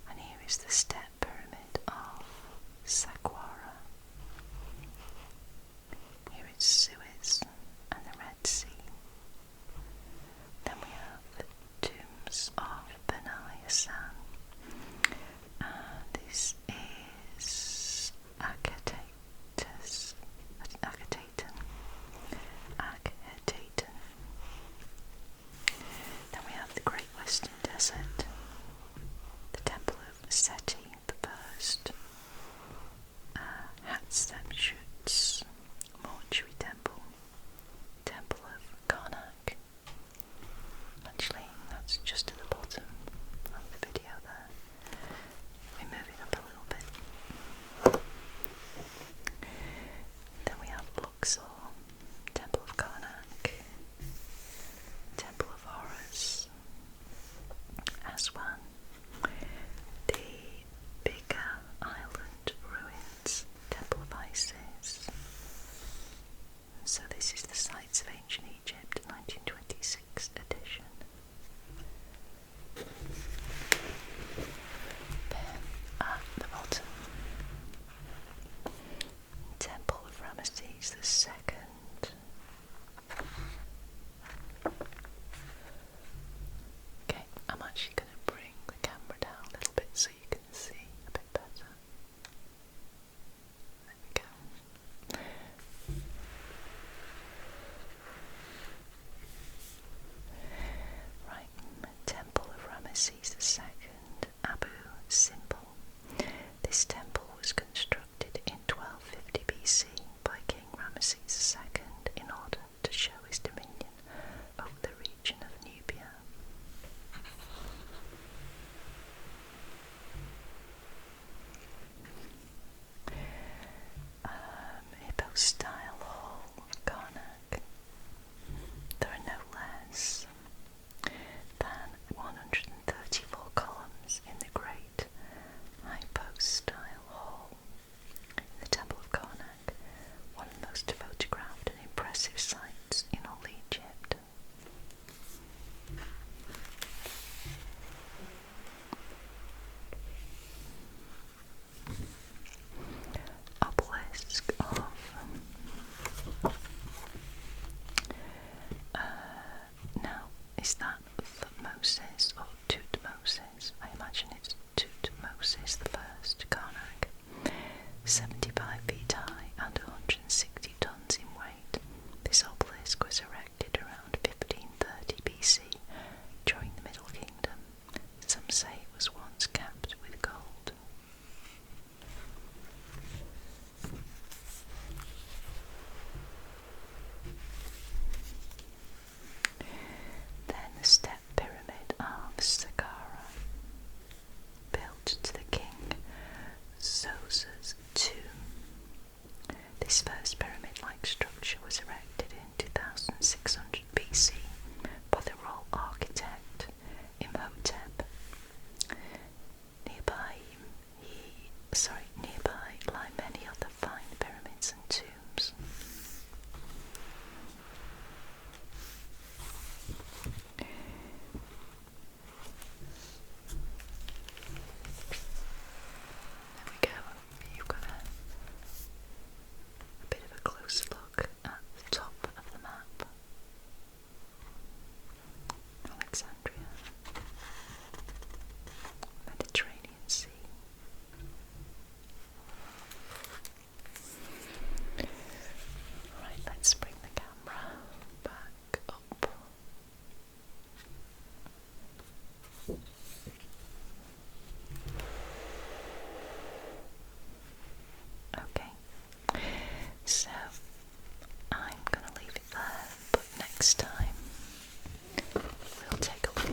and here is the step pyramid of Saqqara. Here is Suez and the Red Sea. Then we have the tombs of Beni Hassan, and this is Akhetaten. Then we have the Great Western Desert, the Temple of Seti I, Hatshepsut's mortuary temple, Temple of Karnak. Actually, that's just at the bottom of the video there. We move it up a little bit. Then we have Luxor, Temple of Karnak, Temple of Horus, Aswan, the Bigger Island Ruins, Temple of Isis. So this is the Sites of Ancient Egypt, 1926 edition. Then at the bottom, Temple of Ramesses II. Okay, I'm actually going to bring the camera down a little bit so you can see a bit better. There we go. Right, Temple of Ramesses II, Abu Simbel. This temple was constructed in 1250 BC by King Ramesses II in order to show his dominion over the region of Nubia. Hypostyle Hall, Karnak. There are no less than 134 columns in the Great Hypostyle Hall in the Temple of Karnak, one of the most photographed and impressive sights in all Egypt. Obelisk of now, is that Thutmoses or Tutmosis? I imagine it's Tutmosis the First, Karnak. 75 feet high and 160 tons in weight. This obelisk was erected around 1530 BC during the Middle Kingdom. Some say it was once capped with gold. Then the step pyramid of Saqqara, built to the king Zoser's tomb. This first pyramid-like structure was erected in 2600 BC by the royal architect Imhotep. Nearby lie many other fine pyramids and tombs. There we go. You've got a bit of a close look at the top of the map. Alexandria, Mediterranean Sea. Right, let's bring the camera back up. Okay, so I'm going to leave it there, but next time we'll take a look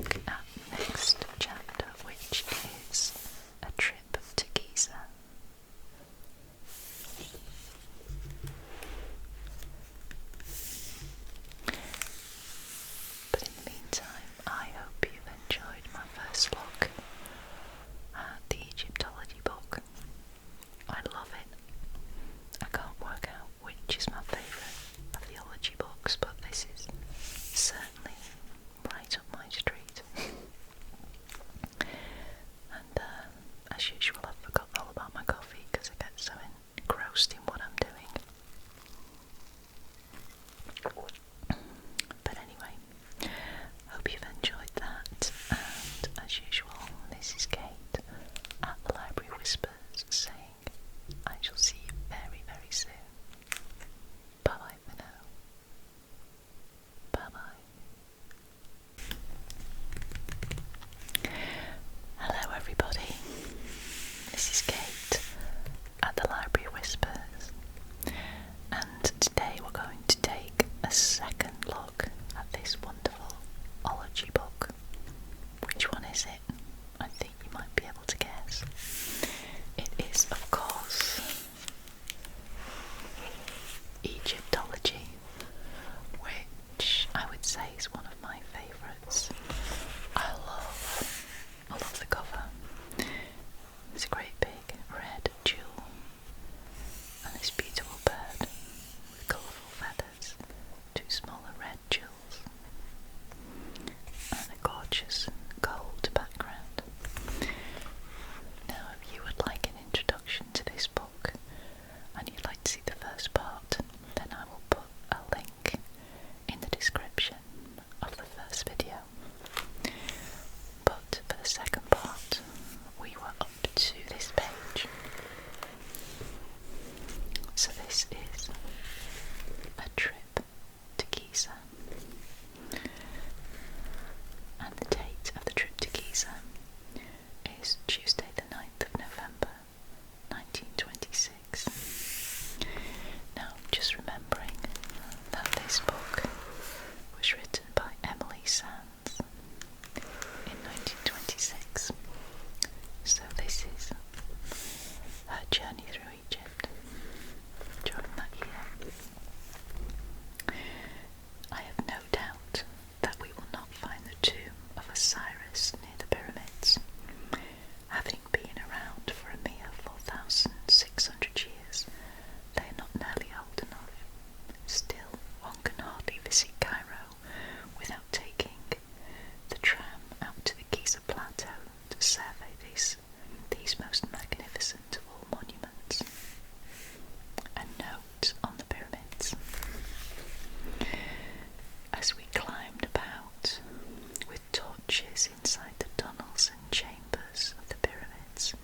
trenches inside the tunnels and chambers of the pyramids,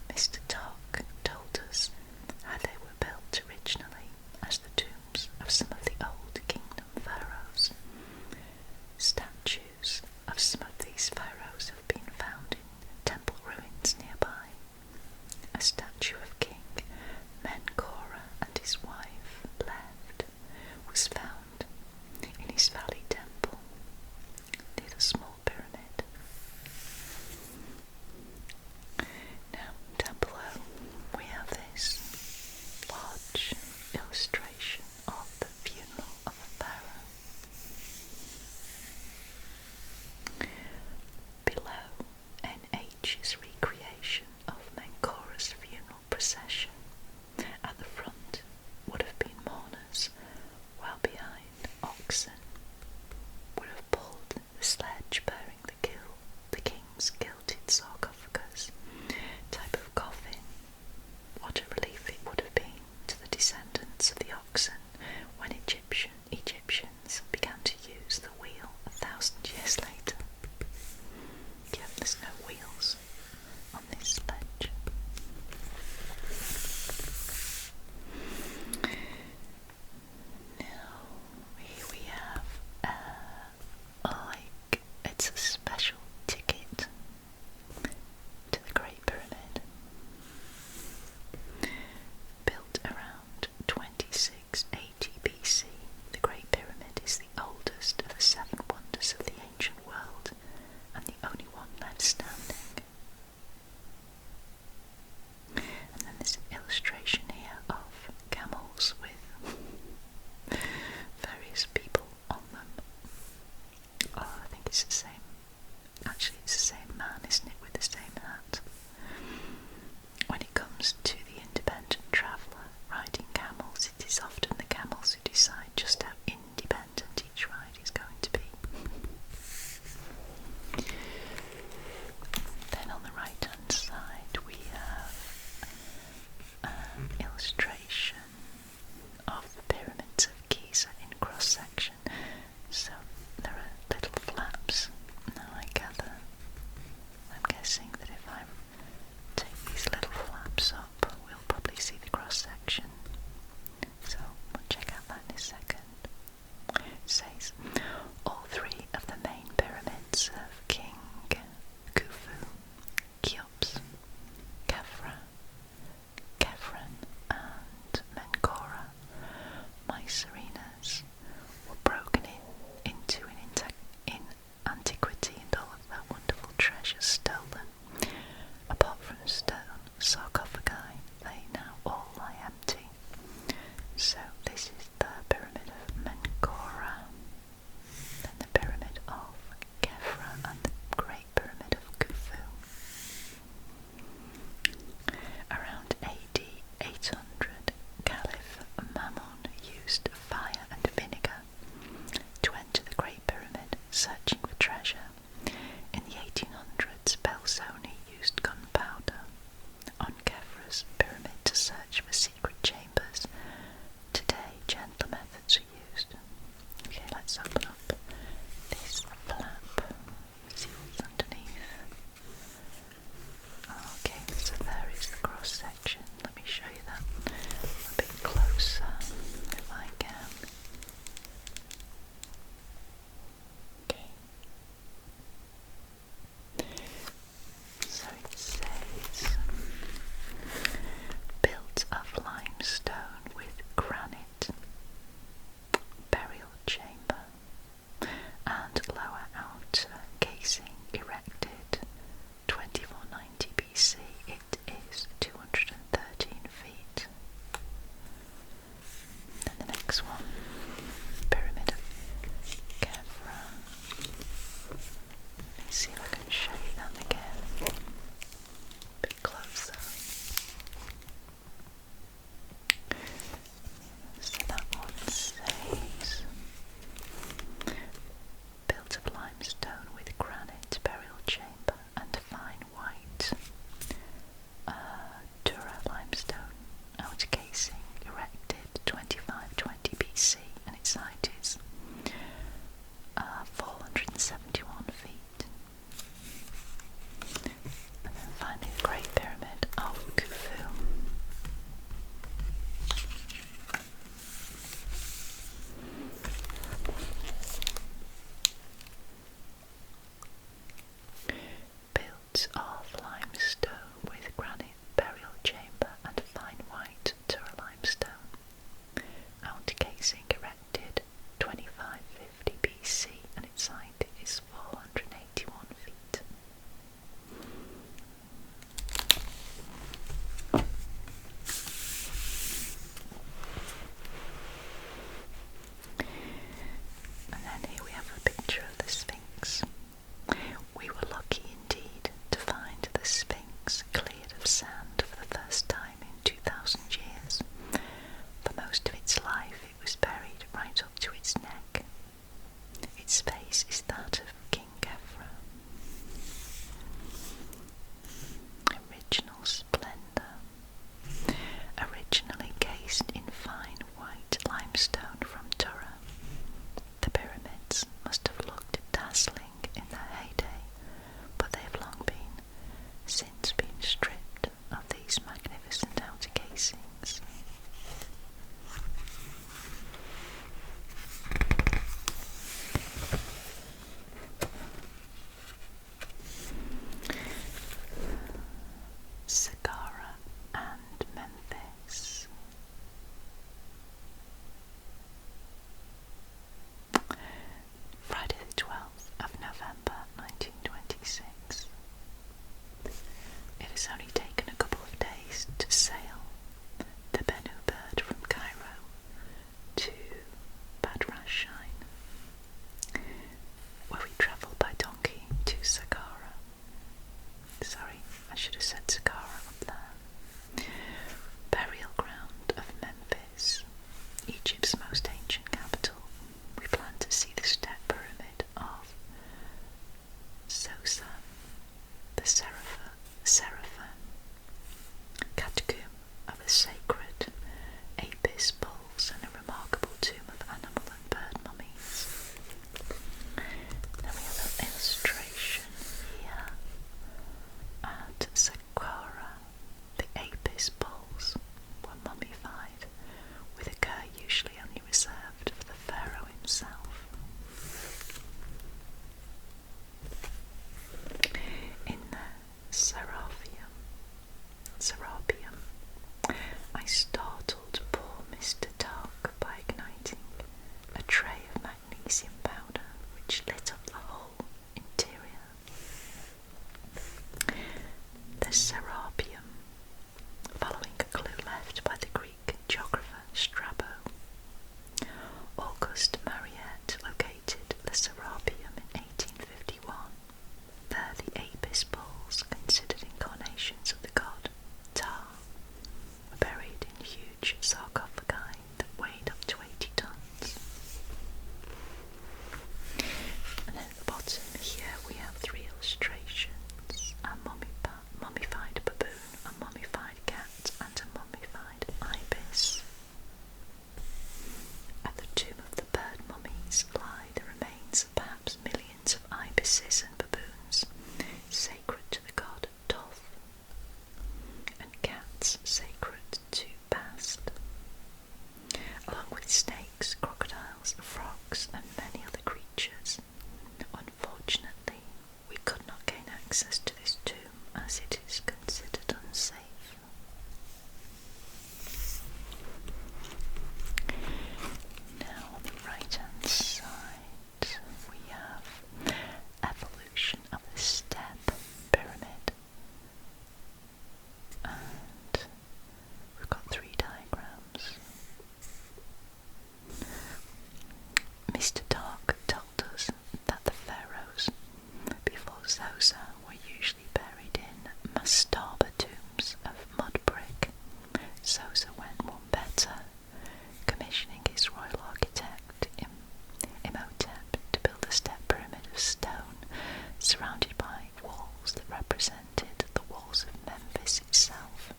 Mr. Tock told us how they were built originally as the tombs of some of the Old Kingdom pharaohs. Statues of some of these pharaohs have been found in temple ruins nearby. A statue of King Menkora and his wife, Left, was found in his valley temple near the small pyramid. Zosa were usually buried in mastaba tombs of mud brick. Zosa went one better, commissioning his royal architect Imhotep to build a step pyramid of stone surrounded by walls that represented the walls of Memphis itself.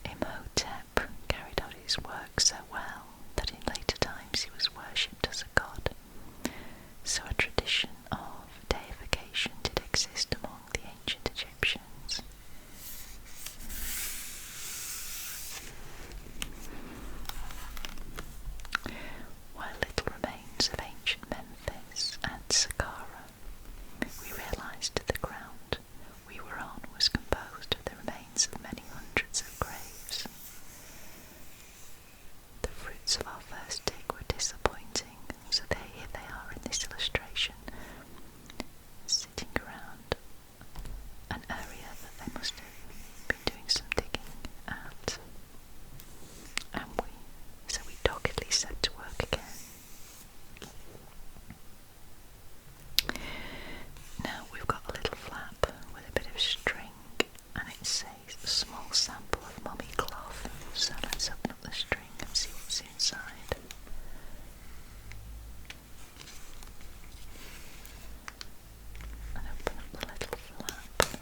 Imhotep carried out his work so well that in later times he was worshipped as a god. So a tradition of deification did exist among the ancient Egyptians. While little remains of ancient Memphis and Saqqara, we realised the ground we were on was composed of the remains of many hundreds of graves. The fruits of our first dig were disappointing, so here they are in this illustration, sitting around an area that they must have been doing some digging at, and we doggedly set to work again. Now we've got a little flap with a bit of string, and it says a small sample of mummy cloth, so let's open up the string and see what's inside. And open up the little flap.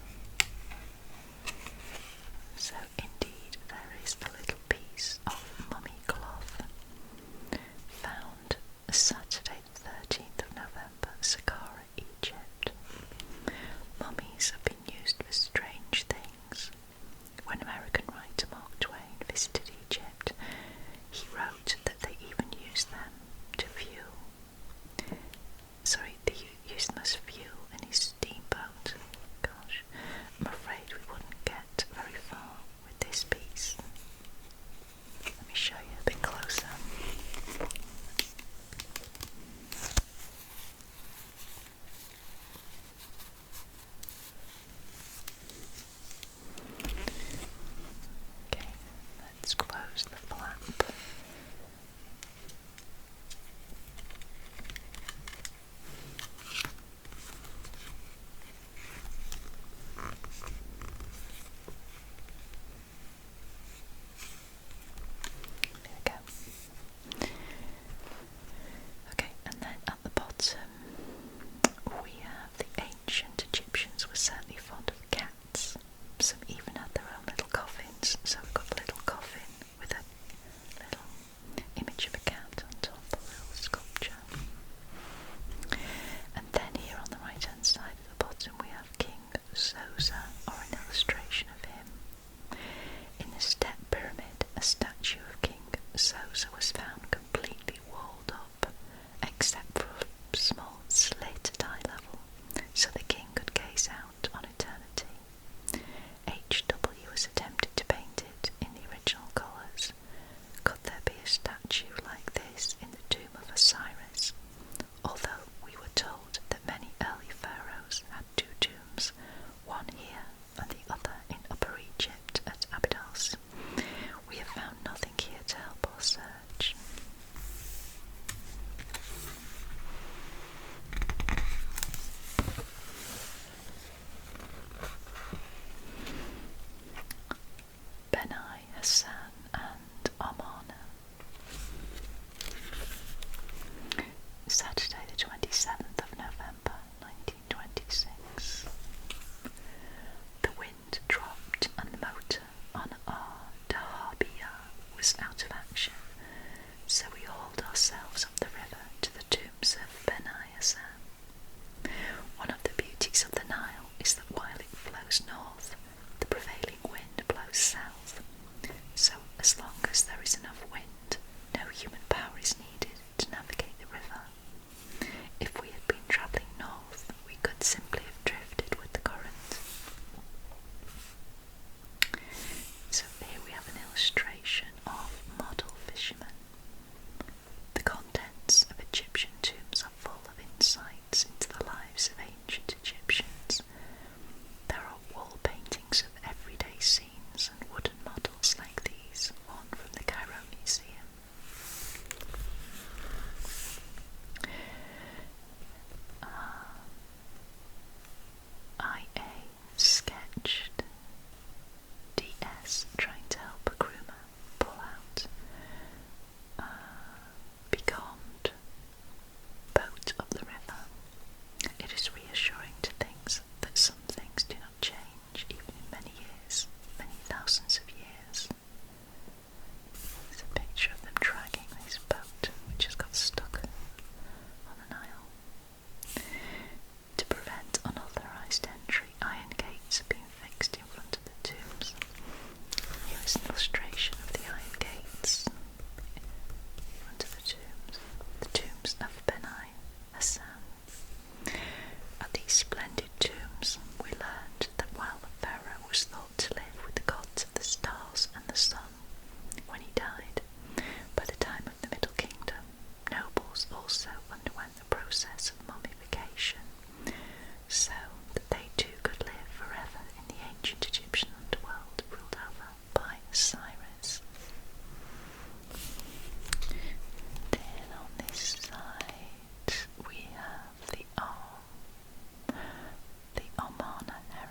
So indeed there is a little piece of mummy cloth found Saturday the 13th of November, Saqqara, Egypt. Mummies have been used for strange things. When American writer Mark Twain visited Egypt, he wrote that they even used them to fuel. They used them as fuel in his steamboat. Gosh, I'm afraid we wouldn't get very far with this piece. Let me show you a bit closer. Okay, let's close the flap. There we go. Okay, and then at the bottom we have the ancient Egyptians were certainly fond of cats. Some even had their own little coffins, so we've got a little coffin with a little image of a cat on top, a little sculpture. And then here on the right hand side at the bottom we have King Zosa, or an illustration of him. In the step pyramid, a statue of King Zosa was found completely walled up, except for a small slit at eye level, so the king could gaze out on eternity. H.W. has attempted to paint it in the original colours. Could there be a statue like this in the tomb of Osiris? Although we were told that many early pharaohs had two tombs, one here and the other in Upper Egypt at Abydos, we have found nothing here to help our search.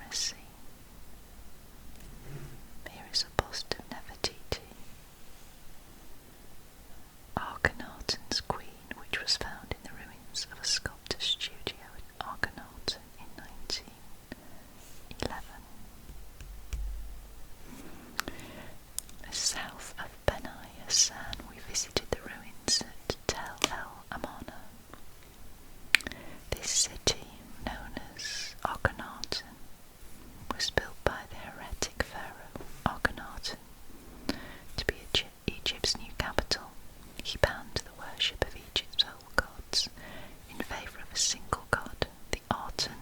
messy. Here is a bust of Nefertiti, Akhenaten's queen, which was found in the ruins of a sculptor's studio at Akhenaten in 1911. South of Benai Hassan, we visited the ruins at Tel El Amarna. This city, known as Akhenaten, was built by the heretic pharaoh Akhenaten to be Egypt's new capital. He banned the worship of Egypt's whole gods in favour of a single god, the Aten.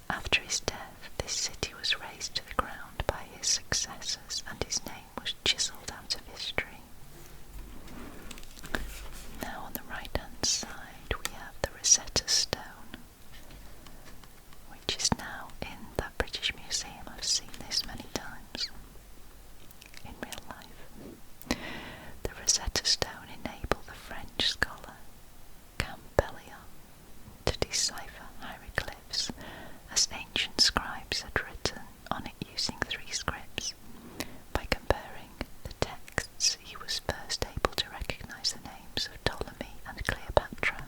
After his death, this city was razed to the ground by his successors, and his name was chiselled out of history. Now on the right-hand side we have the Rosetta Stone, which is now in that British Museum. I've seen this many times in real life. The Rosetta Stone enabled the French scholar Compilation to decipher hieroglyphs, as ancient scribes had written on it using 3 scripts. By comparing the texts, he was first able to recognise the names of Ptolemy and Cleopatra.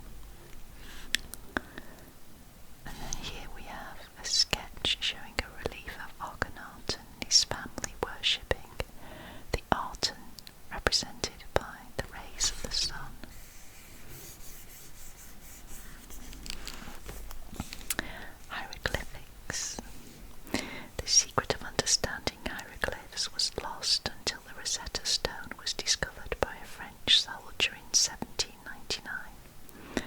And then here we have a sketch showing a relief of Akhenaten and his family worshipping the Aten, represented by the rays of the sun. Hieroglyphics. The secret of understanding hieroglyphs was lost until the Rosetta Stone was discovered by a French soldier in 1799.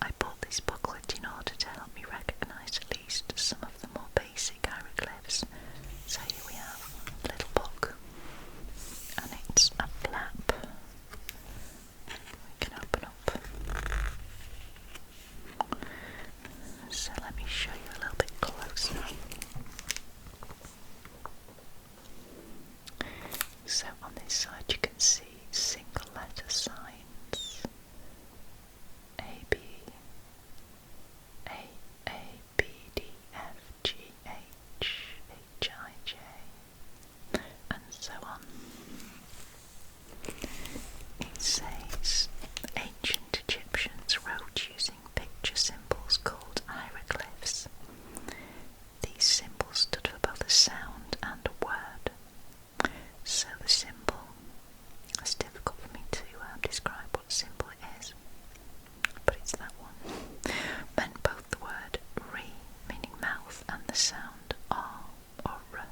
I bought this booklet in order to help me recognise at least some of the more basic hieroglyphs. So here we have a little book, and it's a flap. We can open up. So let me show you a little bit closer. So on this side you can see single letter signs, A, B, D, F, G, H, H, I, J, and so on. It says ancient Egyptians wrote using picture symbols called hieroglyphs. These symbols stood for both a sound and a word. So the symbol, it's difficult for me to describe what symbol it is, but it's that one, meant both the word re, meaning mouth, and the sound r or r.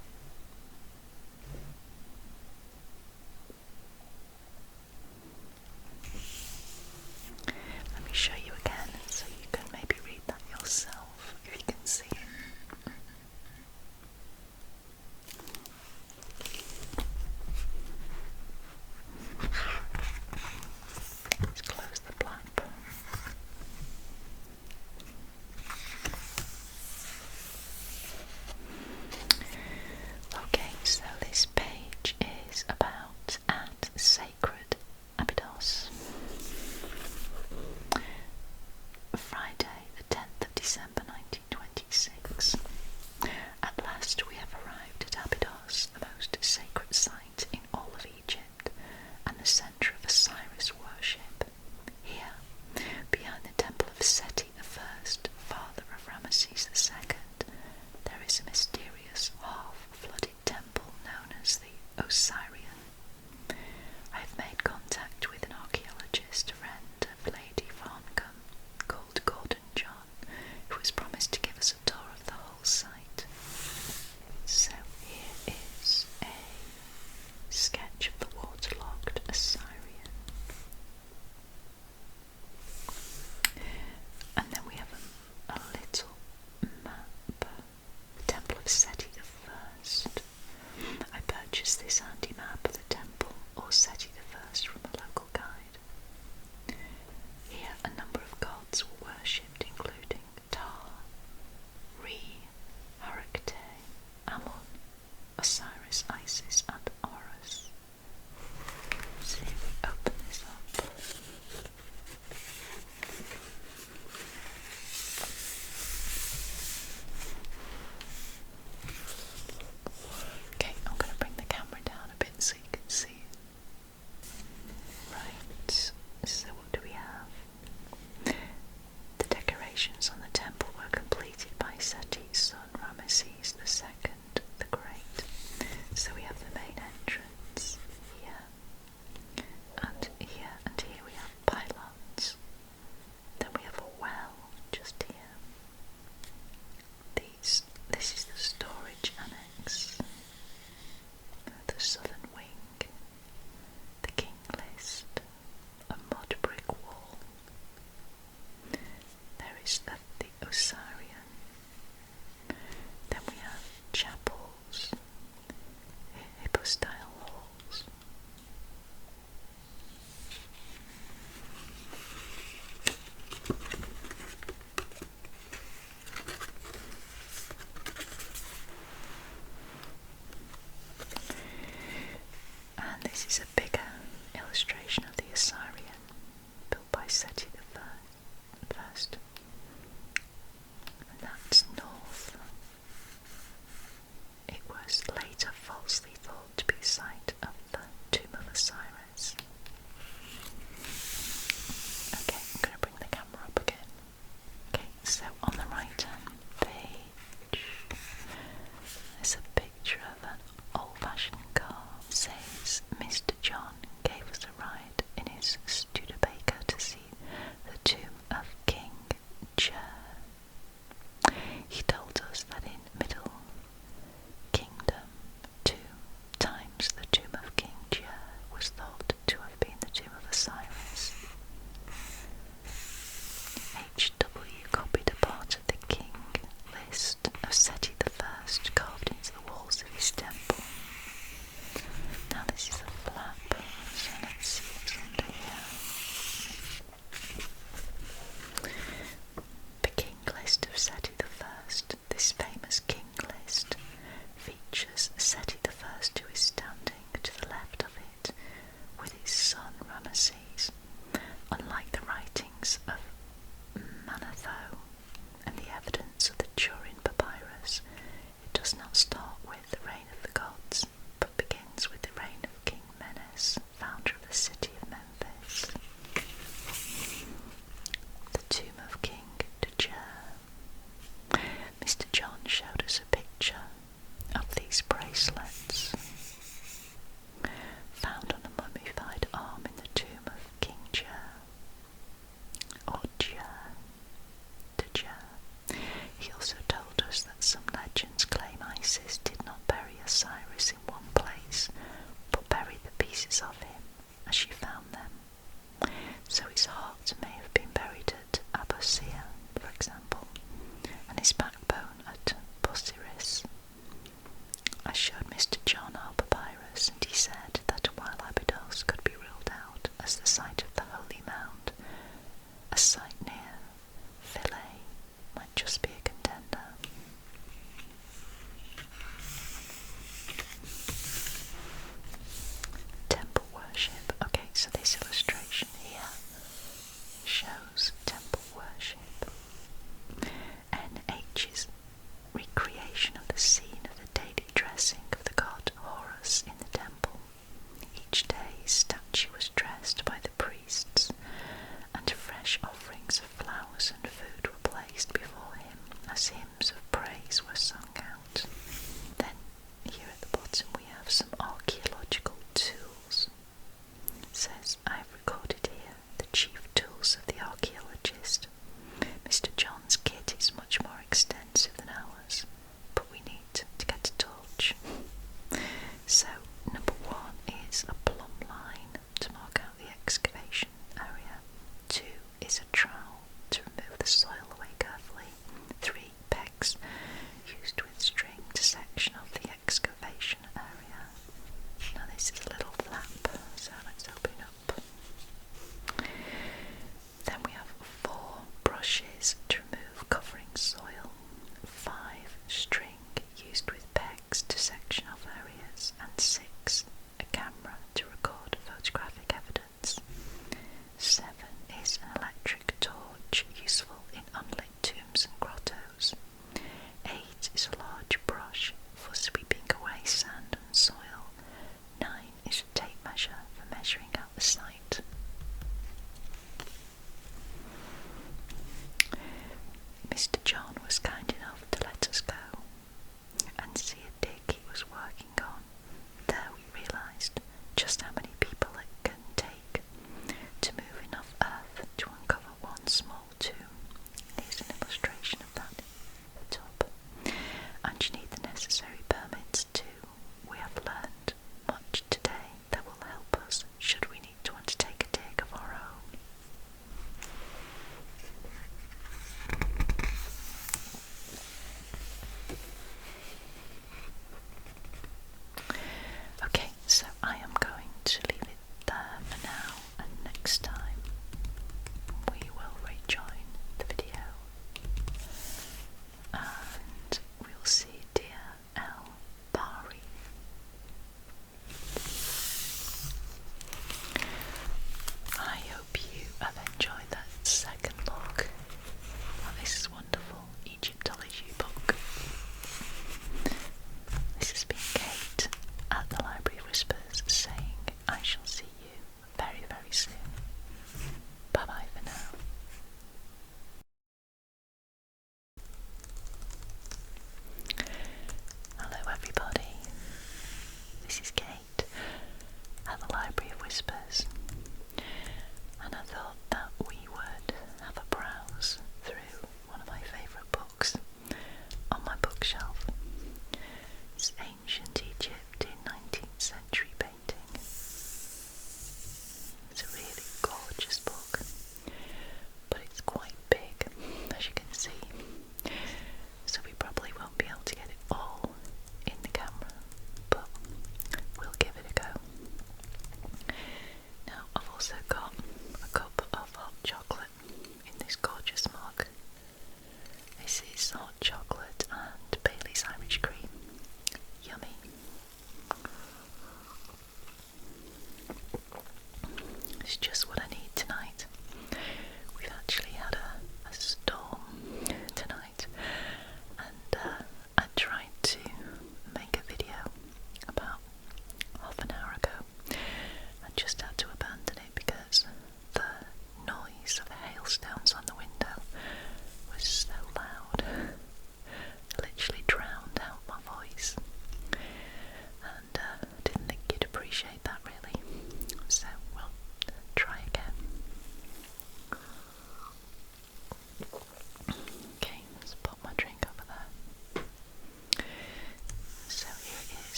Let me show you again so you can maybe read that yourself if you can see it. Let's close the flap. Okay, so this page is about at Sacred Abydos. Friday, the 10th of December 1926. At last we have arrived at Abydos, the most sacred site in all of Egypt, and the centre of Osiris worship. Here, behind the temple of Seti I, father of Ramesses II, there is a mysterious half-flooded temple known as the Osirian. I have made contact with an archaeologist, a friend of Lady Farncombe, called Gordon John, who has promised to give us a tour of the whole site. So here is a sketch of the waterlogged Osirian. And then we have a little map, the Temple of Seti I. I purchased this handy map of the temple, or Seti I, from a local guide. Here a number of gods were worshipped, including Ptah, Re, Harakte, Ammon, Osiris, Isis, and Horus. So if we open this up,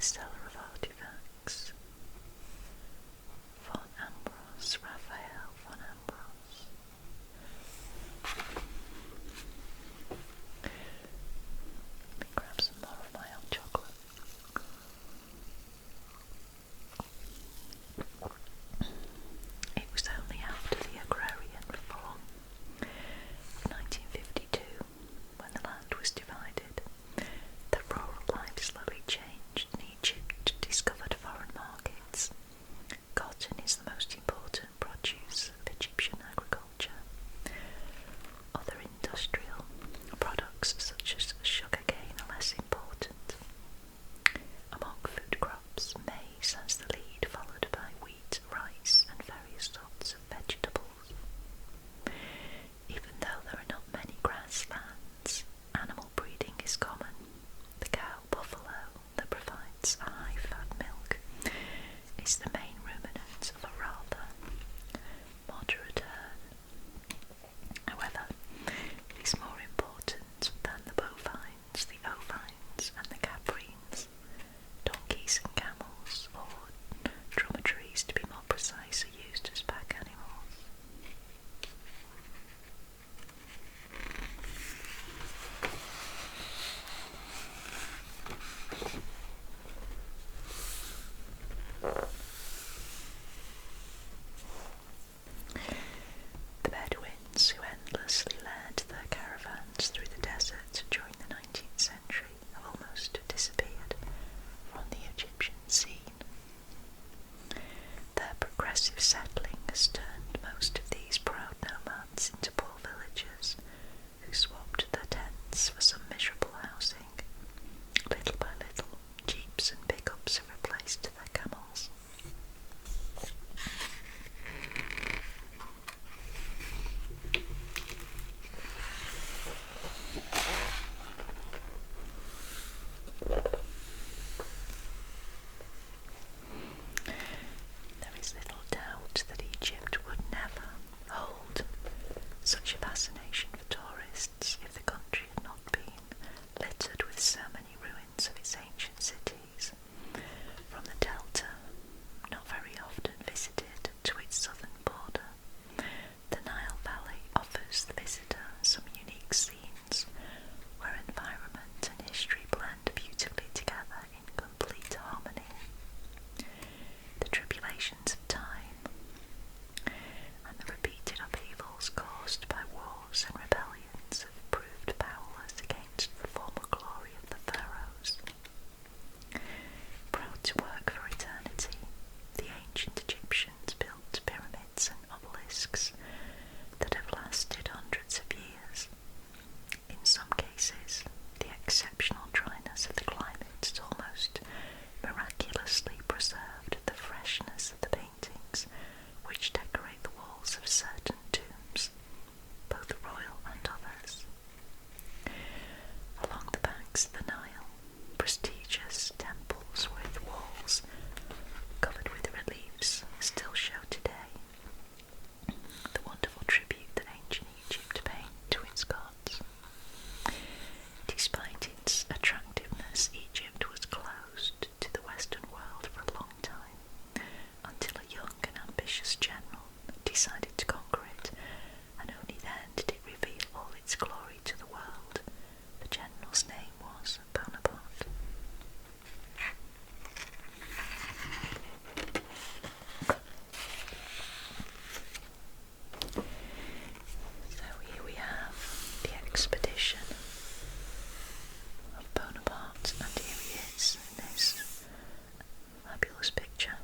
Cellar of Artifacts. Von Ambros, Raphael von Ambros. Let me grab some more of my hot chocolate. It was only after the agrarian reform of 1952, when the land was divided, that rural life slowly changed and Egypt discovered foreign markets. Cotton is the most important produce of Egyptian agriculture. Other industrial products such as sugarcane are less important. Among food crops, maize has the lead, followed by wheat, rice and various sorts of vegetables. Even though there are not many grasslands, animal breeding is common. The cow buffalo that provides a high-fat milk is the main ruminant of a rather moderate herd. However, it is more important than the bovines, the ovines and the caprines. Donkeys and camels, or dromedaries to be more precise, are used as pack animals. The Bedouins, who endlessly led their caravans through the desert during the 19th century, have almost disappeared from the Egyptian scene. Their progressive settling has turned most of these proud nomads into poor villagers who swapped their tents for some miserable housing. Little by little, jeeps and pickups have replaced their camels. There is little doubt that Egypt would never hold such a fascination for tourists if the country had not been littered with so many ruins of its ancient cities, from the delta, not very often visited, to its southern border. The Nile Valley offers the visitor some unique scenes where environment and history blend beautifully together in complete harmony. The tribulations of time and the repeated upheavals caused by wars and rebellions have proved powerless against the former glory of the pharaohs. Proud to work for eternity, the ancient Egyptians built pyramids and obelisks that have lasted hundreds of years. In some cases, the exceptional dryness of the climate has almost miraculously preserved the freshness of the paintings which decorate the walls of certain tombs, both royal and others. Along the banks of the Nile, prestigious temples with walls covered with reliefs still show today the wonderful tribute that ancient Egypt paid to its gods. Despite its attractiveness, Egypt was closed to the Western world for a long time, until a young and ambitious general decided to conquer it, and only then did it reveal all its glory to the world. The general's name was Bonaparte. So here we have the expedition of Bonaparte, and here he is in this fabulous picture.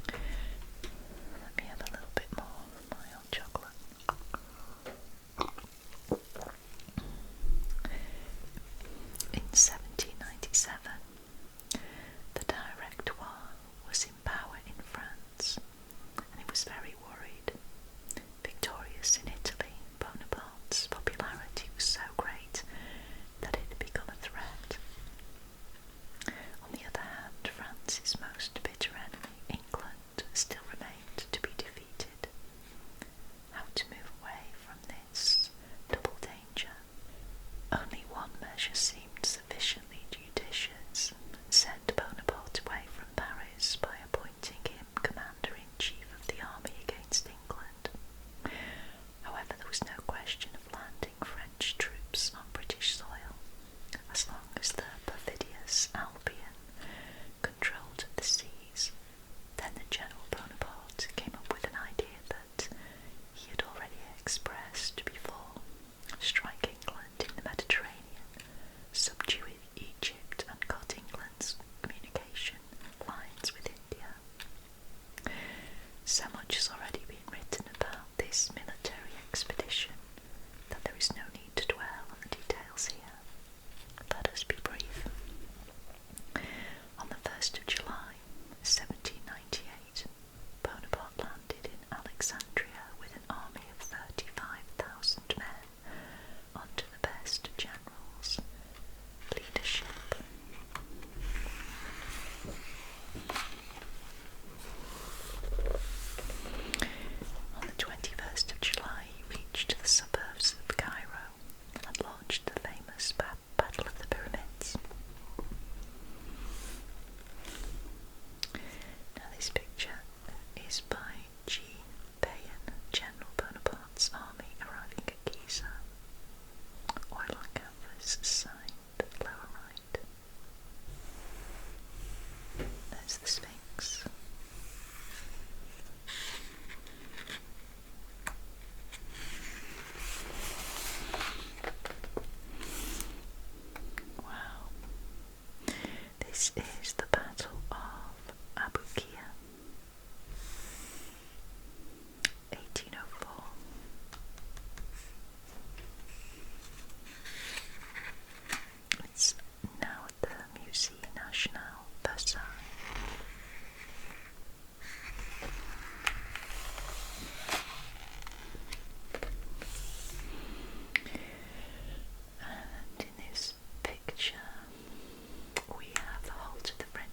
Let me have a little bit more of my hot chocolate. In 1797, the Directoire was in power in France, and he was very worried. Victorious in Italy, Bonaparte's popularity was so great that it had become a threat. On the other hand, France's most bitter enemy, England, still remained to be defeated. How to move away from this double danger? Only one measure seemed sufficiently judicious. This is the Battle of Abukir, 1804. It's now at the Musée National, Versailles. And in this picture we have the halt of the French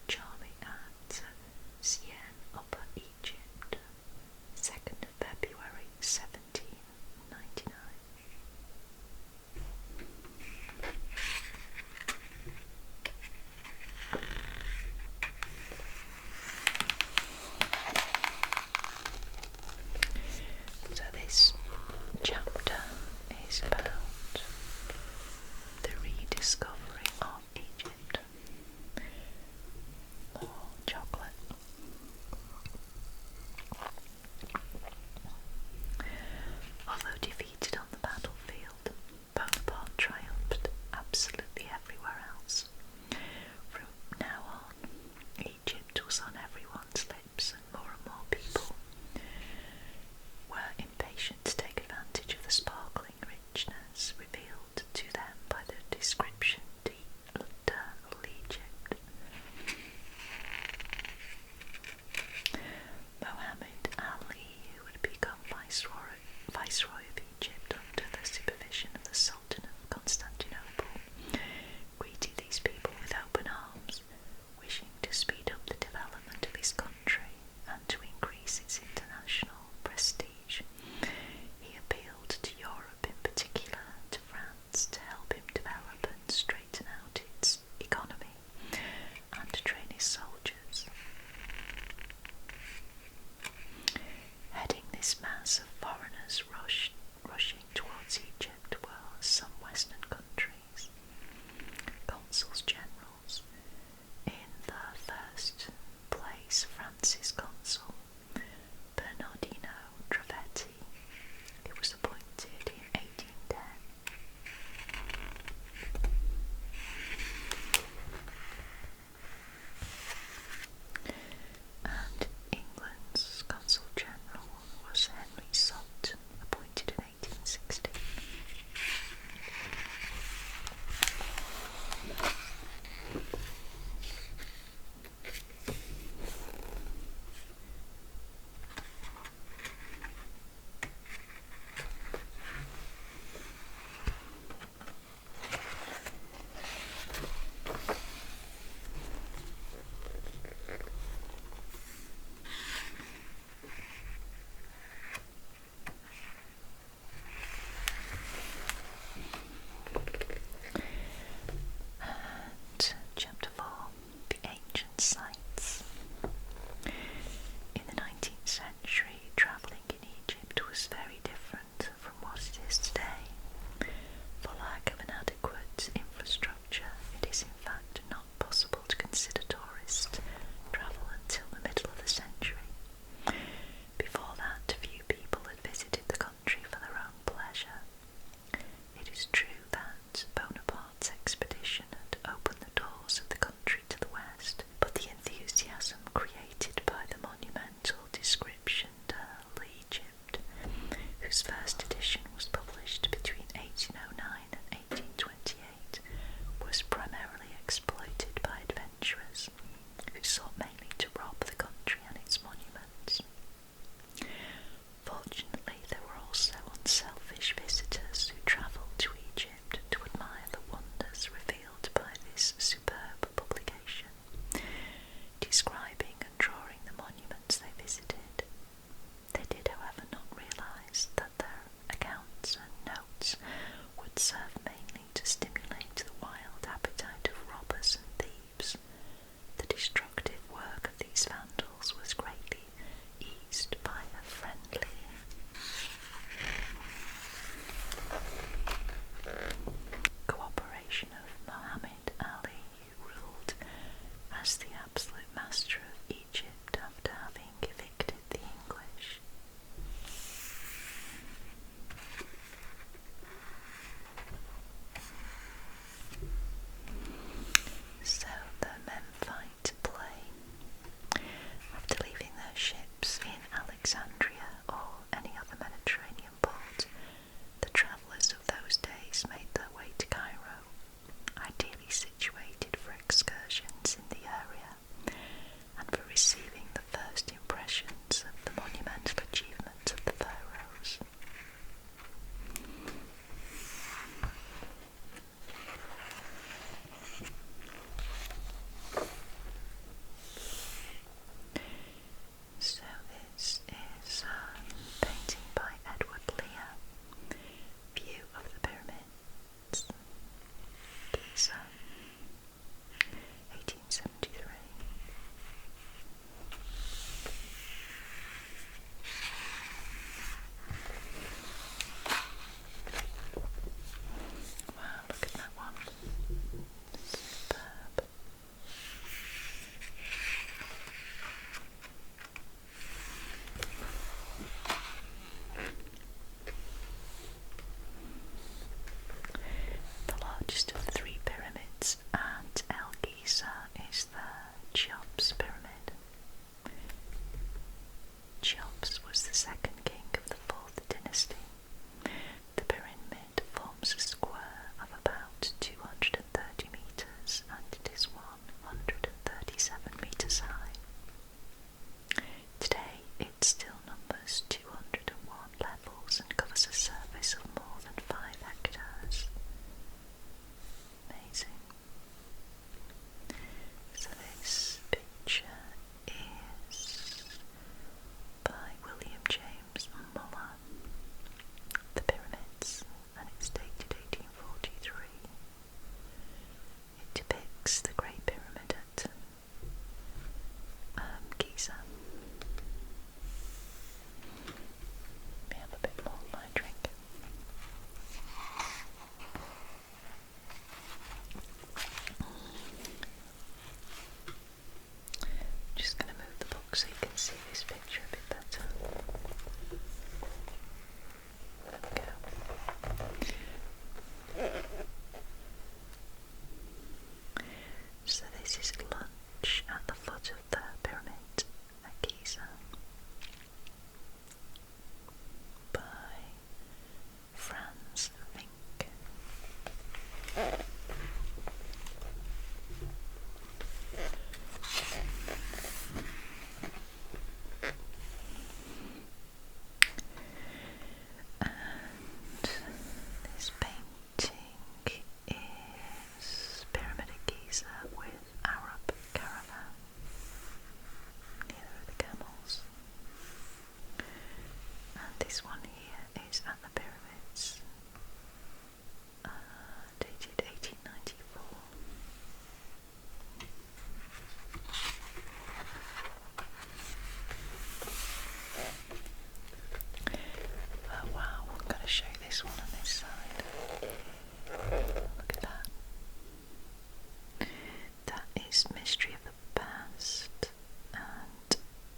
is Mystery of the Past, and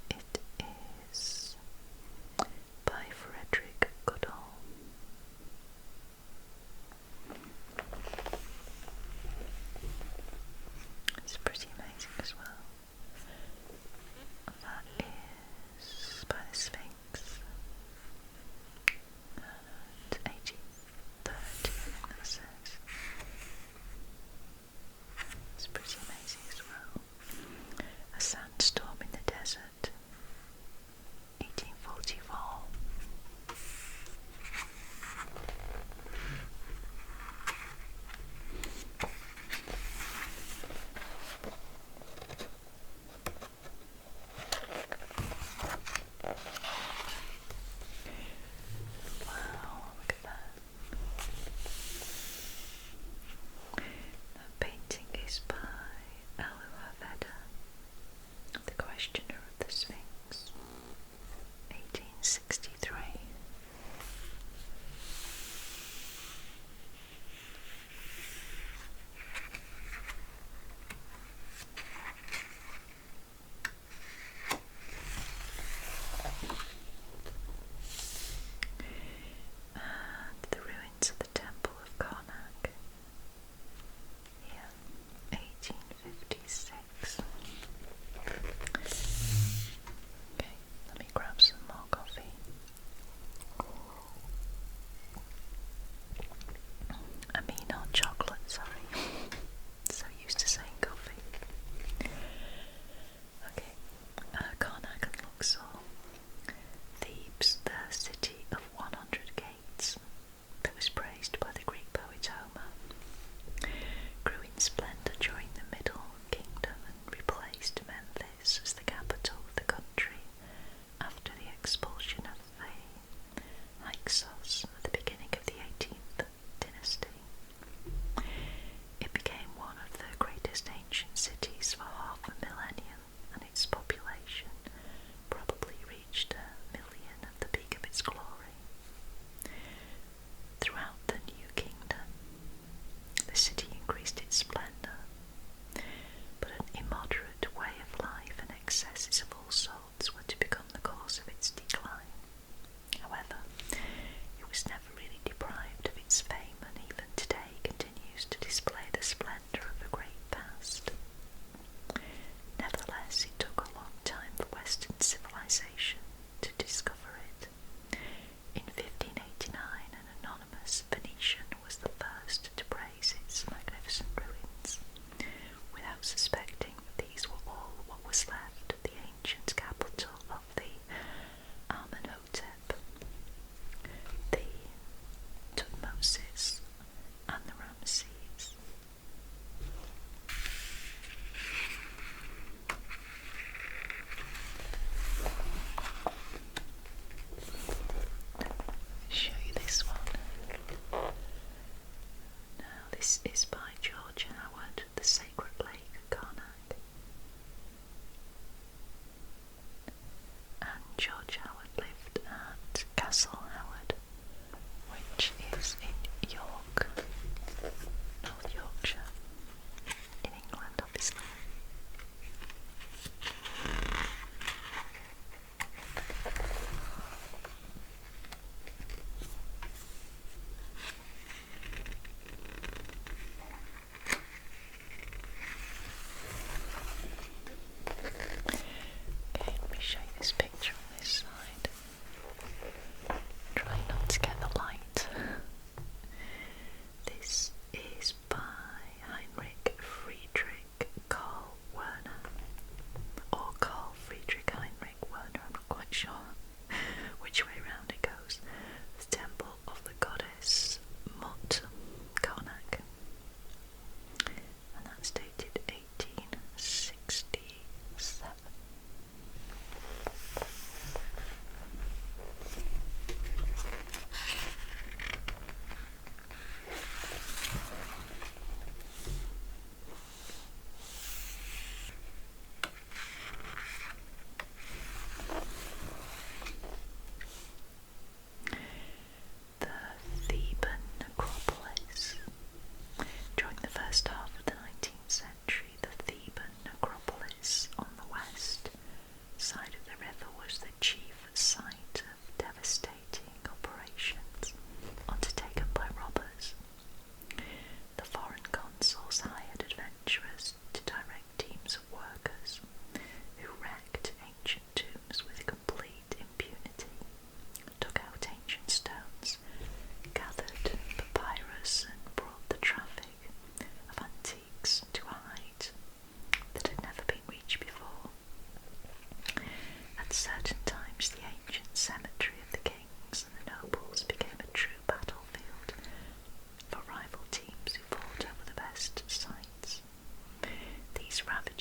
it is by Frederick Goodall. It's pretty amazing as well. That is by the Sphinx. And 1830, that says. It's pretty amazing as well.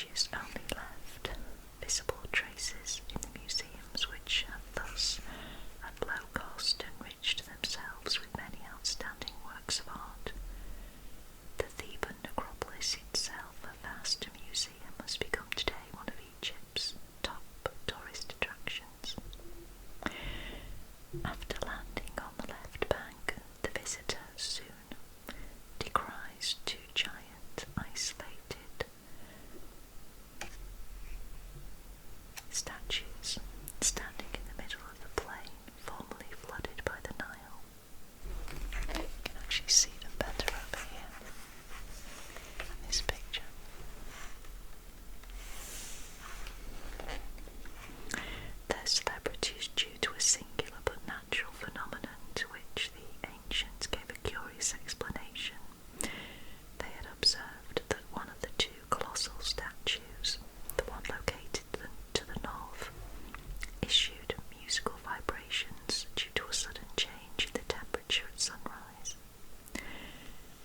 images only left visible traces in the museums, which have thus, at low cost, enriched themselves with many outstanding works of art. The Theban necropolis itself, a vast museum, has become today one of Egypt's top tourist attractions. After landing on the left bank, the visitor soon descries two giant, isolated statues standing in the middle of the plain formerly flooded by the Nile. You can actually see them better over here in this picture. Their celebrity is due to a singular but natural phenomenon to which the ancients gave a curious explanation. They had observed that one of the two colossal statues, the one located to the north, issued musical vibrations due to a sudden change in the temperature at sunrise.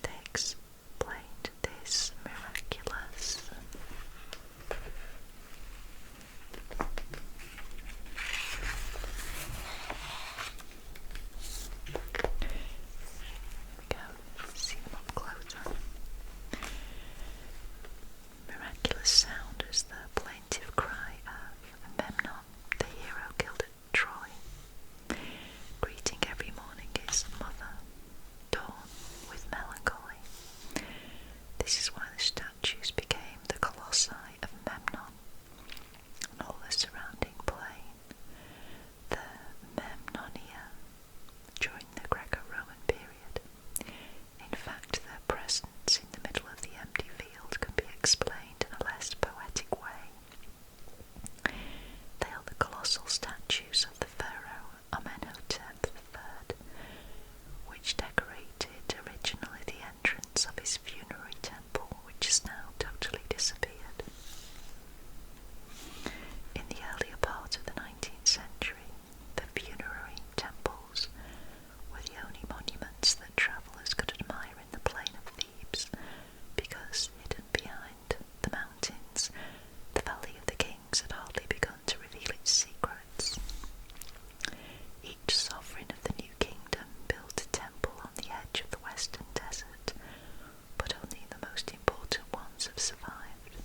They explained this miraculous see them up closer. Miraculous sound as the plaintive cry of Memnon, the hero killed at Troy, greeting every morning his mother, Dawn, with melancholy. This is why the statues became the colossi of Memnon and all the surrounding plain, the Memnonia, during the Greco-Roman period. In fact, their presence in the middle of the empty field can be explained in a less poetic way. They are the colossal statues of the pharaoh Amenhotep III, which decorated originally the entrance of his funerary temple, which has now totally disappeared. In the earlier part of the 19th century, the funerary temples were the only monuments that travellers could admire in the plain of Thebes, because hidden behind the mountains, the Valley of the Kings had hardly begun to reveal its secrets. Each sovereign of the new kingdom built a temple on the edge of the western desert, but only the most important ones have survived.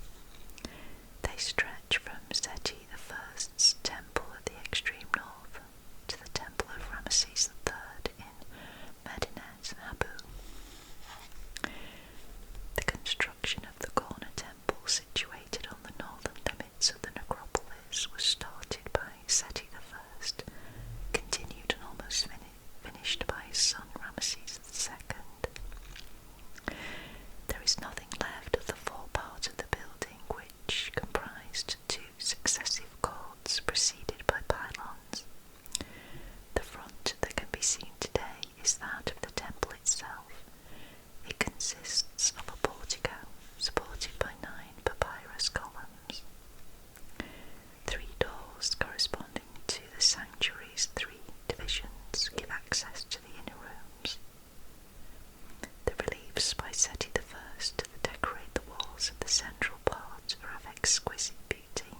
They stretch from Seti I's temple at the extreme north to the temple of Ramesses III in Medinet Habu. The construction of the corner temple situated on the northern limits of the necropolis was started by Seti I, continued and almost finished by his son Ramesses II. There is nothing left of the forepart of the building, which comprised two successive courts preceded by pylons. The front that can be seen today is that of the temple itself. It consists of a portico supported by 9 papyrus columns. 3 doors corresponding to the sanctuary's 3 divisions give access to the inner rooms. The reliefs by Seti I that decorate the walls of the central part are of exquisite beauty.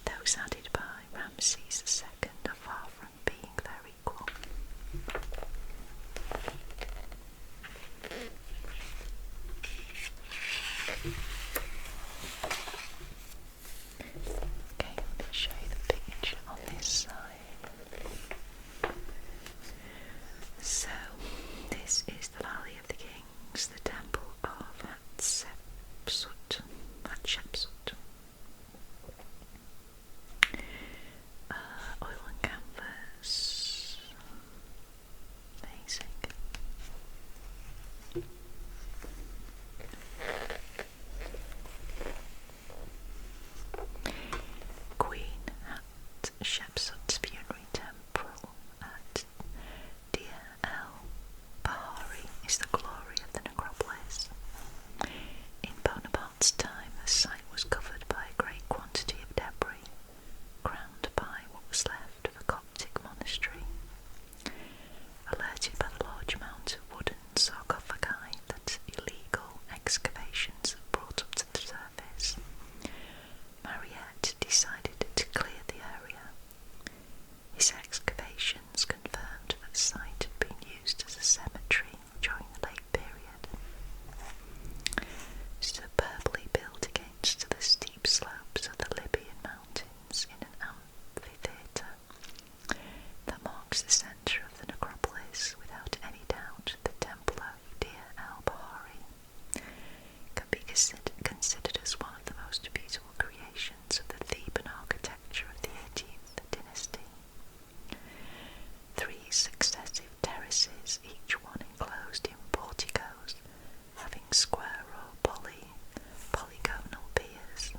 Those added by Ramesses II are far from being their equal. Okay, let me show you the picture on this side. So, this is the Valley of the Kings, the temple of Hatshepsut. Oil and canvas. Amazing. Queen Hatshepsut's funerary temple at Deir el-Bahari is the glory of the necropolis. In Bonaparte's time, the site was covered by a great quantity of debris, crowned by what was left of a Coptic monastery. Alerted by the large amount of wooden sarcophagi that illegal excavations had brought up to the is considered as one of the most beautiful creations of the Theban architecture of the 18th dynasty. 3 successive terraces, each one enclosed in porticos, having square or polygonal piers,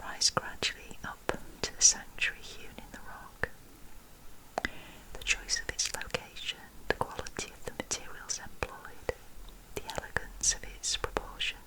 rise gradually up to the sanctuary hewn in the rock. The choice of its location, the quality of the materials employed, the elegance of its proportions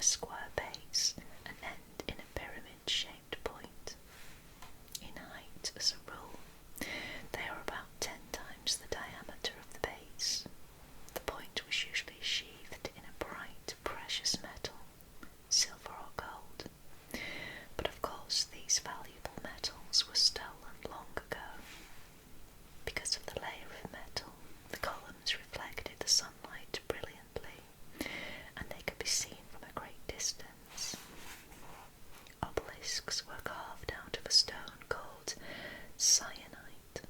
a square base and end in a pyramid-shaped point. In height, as a rule, they are about 10 times the diameter of the base. The point was usually sheathed in a bright, precious metal, silver or gold. But of course these valuable metals were stolen long ago. Because of the layer of metal, the columns reflected the sunlight brilliantly, and they could be seen from a great distance. Obelisks were carved out of a stone called syenite,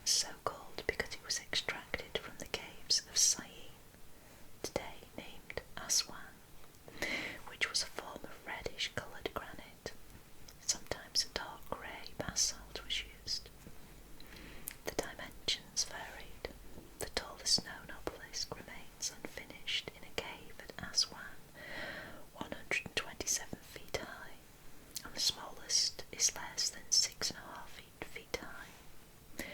so called because it was extracted from the caves of Syene, today named Aswan, which was a form of reddish-coloured granite. Sometimes a dark grey basalt was used. The dimensions varied. The tallest known obelisk remains unfinished in a cave at Aswan, 127 feet high, and the smallest is less than 6.5 feet high.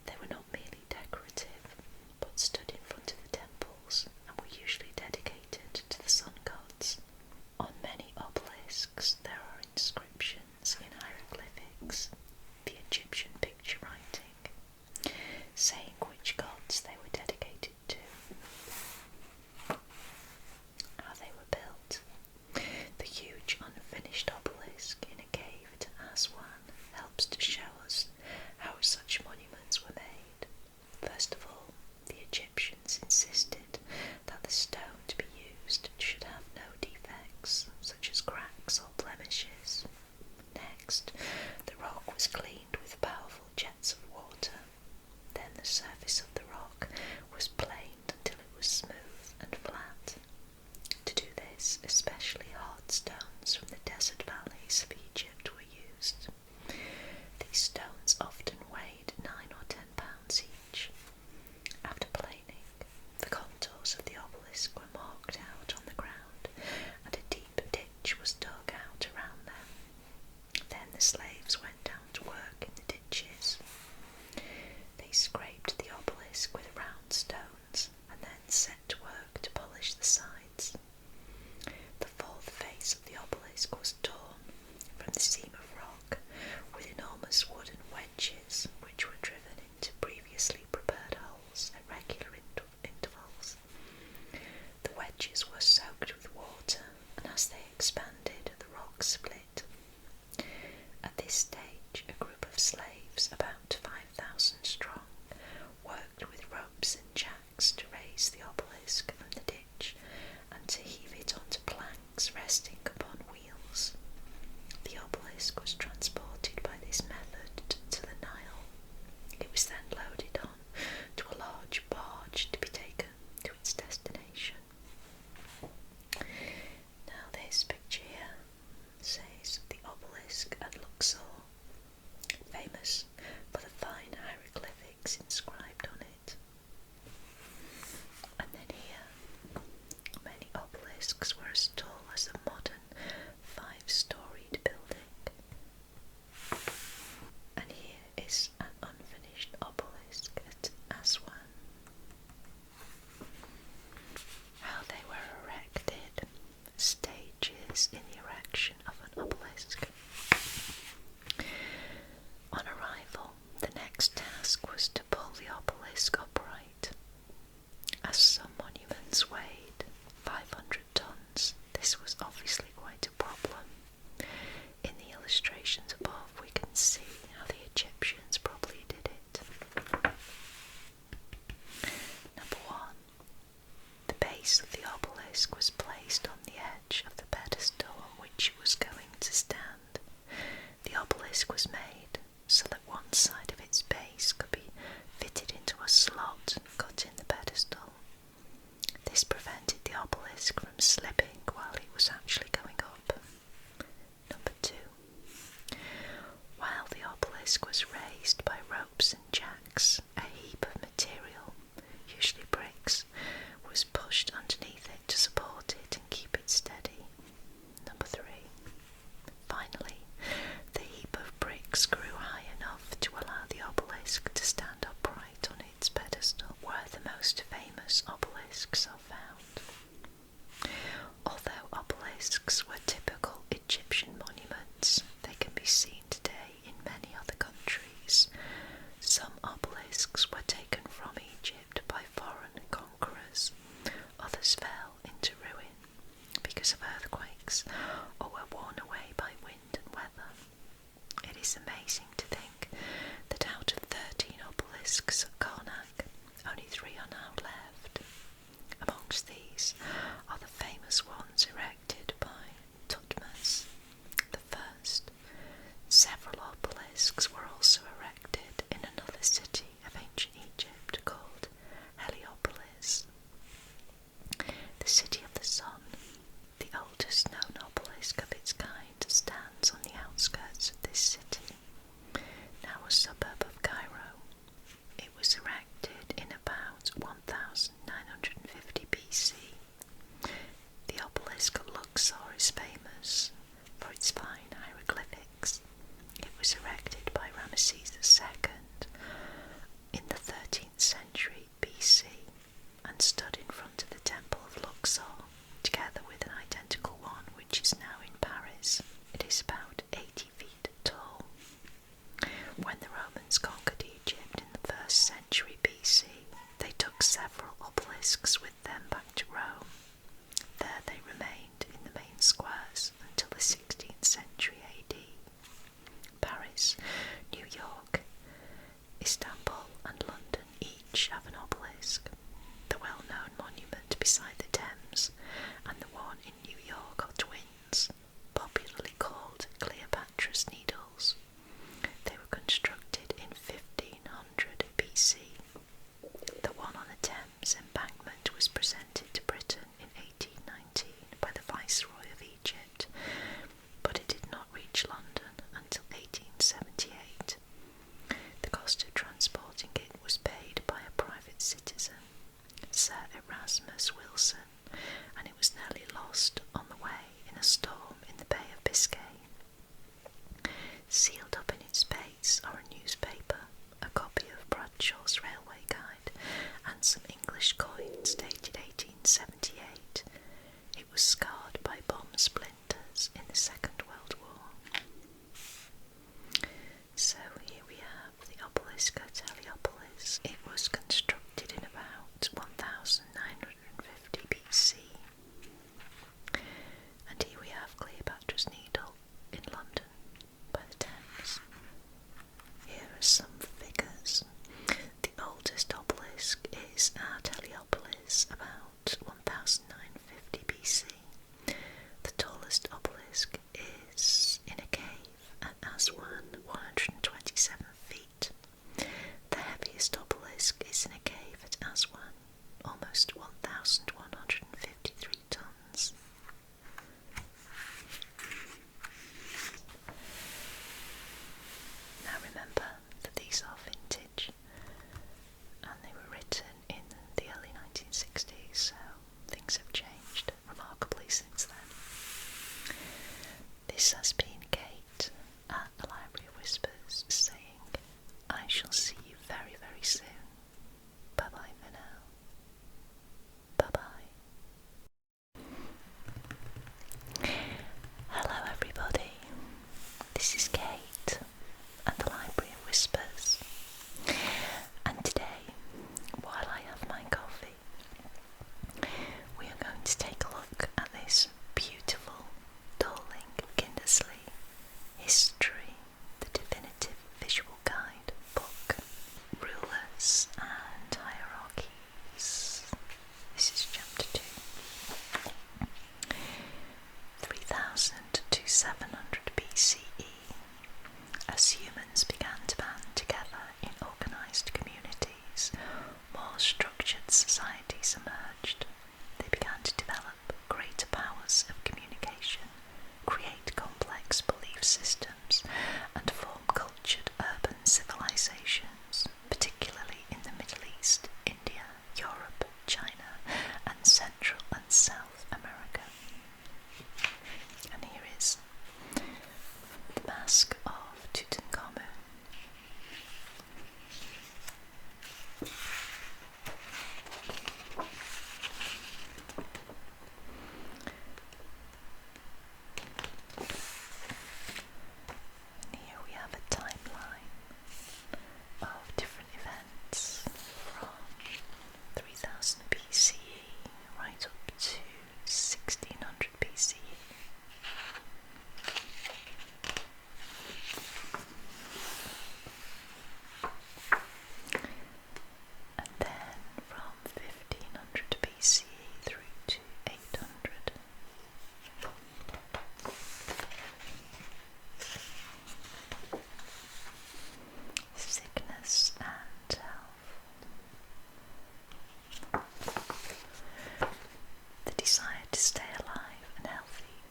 They were not merely decorative, but stood in front of the temples and were usually dedicated to the sun gods. On many obelisks there are inscriptions in hieroglyphics, the Egyptian picture writing, saying which gods they were dedicated to. How they were built. The huge unfinished obelisk in a cave at Aswan helps to show us how such monuments were made. First of all, the Egyptians insisted that the stone to be used should have no defects, such as cracks or blemishes. Next, the rock was cleaned with powerful jets of water. Then the surface of the rock was planed until it was smooth and flat. To do this, especially hard stones from the desert valleys of Egypt were used. These stones often weighed 9 or 10 pounds each. After planing, the contours of the obelisk were marked out on the ground, and a deep ditch was dug out around them. Then the slaves went down to work in the ditches. They scraped the obelisk with round stones, and then set to work to polish the sides. The fourth face of the obelisk was torn from the seam of rock with enormous wooden wedges which were driven into previously prepared holes at regular intervals. The wedges were soaked with water, and as they expanded, the rock split. At this stage, a group of slaves, about 5,000 strong, worked with ropes and jacks to raise the obelisk from the ditch and to heave it onto planks resting upon wheels. The obelisk was transported by this method to the Nile. It was then loaded on to a large barge to be taken to its destination. Now this picture here says the obelisk at Luxor, famous for the fine hieroglyphics inscribed on it. And then here, many obelisks were as tall as a modern 5-storied building. And here is an unfinished obelisk at Aswan. How they were erected. Stages in the erection of an obelisk. On arrival, the next task was to pull the obelisk upright. As some monuments weighed 500 tons, this was obviously quite a problem. In the illustrations above, we can see how the Egyptians probably did it. Number 1. The base of the obelisk was placed on the edge of the pedestal on which it was going to stand. The obelisk was made so that one side of its base could be fitted into a slot cut in the pedestal. This prevented the obelisk from slipping while it was actually going up. Number 2. While the obelisk was raised by ropes and jacks, a heap of material, usually bricks, was pushed underneath it to support it and keep it steady. Number 3. Finally, the heap of bricks grew high enough to allow the obelisk to stand upright on its pedestal, where the most famous obelisks are found. Although obelisks obelisks were typical Egyptian monuments. They can be seen today in many other countries. Some obelisks were taken from Egypt by foreign conquerors. Others fell into ruin because of earthquakes or were worn away by wind and weather. It is amazing to think that out of 13 obelisks at Karnak, only 3 are now left. Amongst these are the famous ones erected by Thutmose the First. Several obelisks were also erected in another city of ancient Egypt called Heliopolis. The City of the Sun, the oldest known obelisk of its kind, stands on the outskirts of this city, now a suburb of Cairo. It was erected in about 1950 BC. The obelisk at Luxor is famous for its fine hieroglyphics. It was erected by Ramesses II in the 13th century BC and stood in front of the Temple of Luxor, together with an identical one which is now in Paris. It is about 80 feet tall. When the Romans conquered Egypt in the 1st century BC, they took several obelisks with them back to Rome. There they remained in the main squares until the 16th century AD. Paris, New York, Istanbul and London each have an obelisk. The well-known monument beside the Thames and the one in New York are twins, popularly called Cleopatra's Needles. They were constructed in 1500 BC. The one on the Thames embankment was presented to Britain in 1819 by the Viceroy of Egypt, but it did not reach London until 1878. The cost of transporting it was paid by a private citizen, Sir Erasmus Wilson, and it was nearly lost on the way in a storm in the Bay of Biscay. Sealed up in its base are a newspaper, a copy of Bradshaw's Railway Guide, and some English coins dated 1878. It was scarred by bomb splinters in the Second World War. So here we have the obelisk at Heliopolis. It was constructed in about 1950 BC. And here we have Cleopatra's Needle in London by the Thames. Here are some figures. The oldest obelisk is at Heliopolis, about 1950 BC. The tallest obelisk is in a cave at Aswan, 127 feet. The heaviest obelisk is in a cave at Aswan, almost 1,153 tons. Now remember that these are vintage and they were written in the early 1960s, so things have changed remarkably since then. This has been Kate at the Library of Whispers saying, I shall see you very, very soon. Bye bye for now. Bye bye. Hello everybody, this is Kate at the Library of Whispers, and today, while I have my coffee, we are going to take a look at this beautiful Darling Kindersley.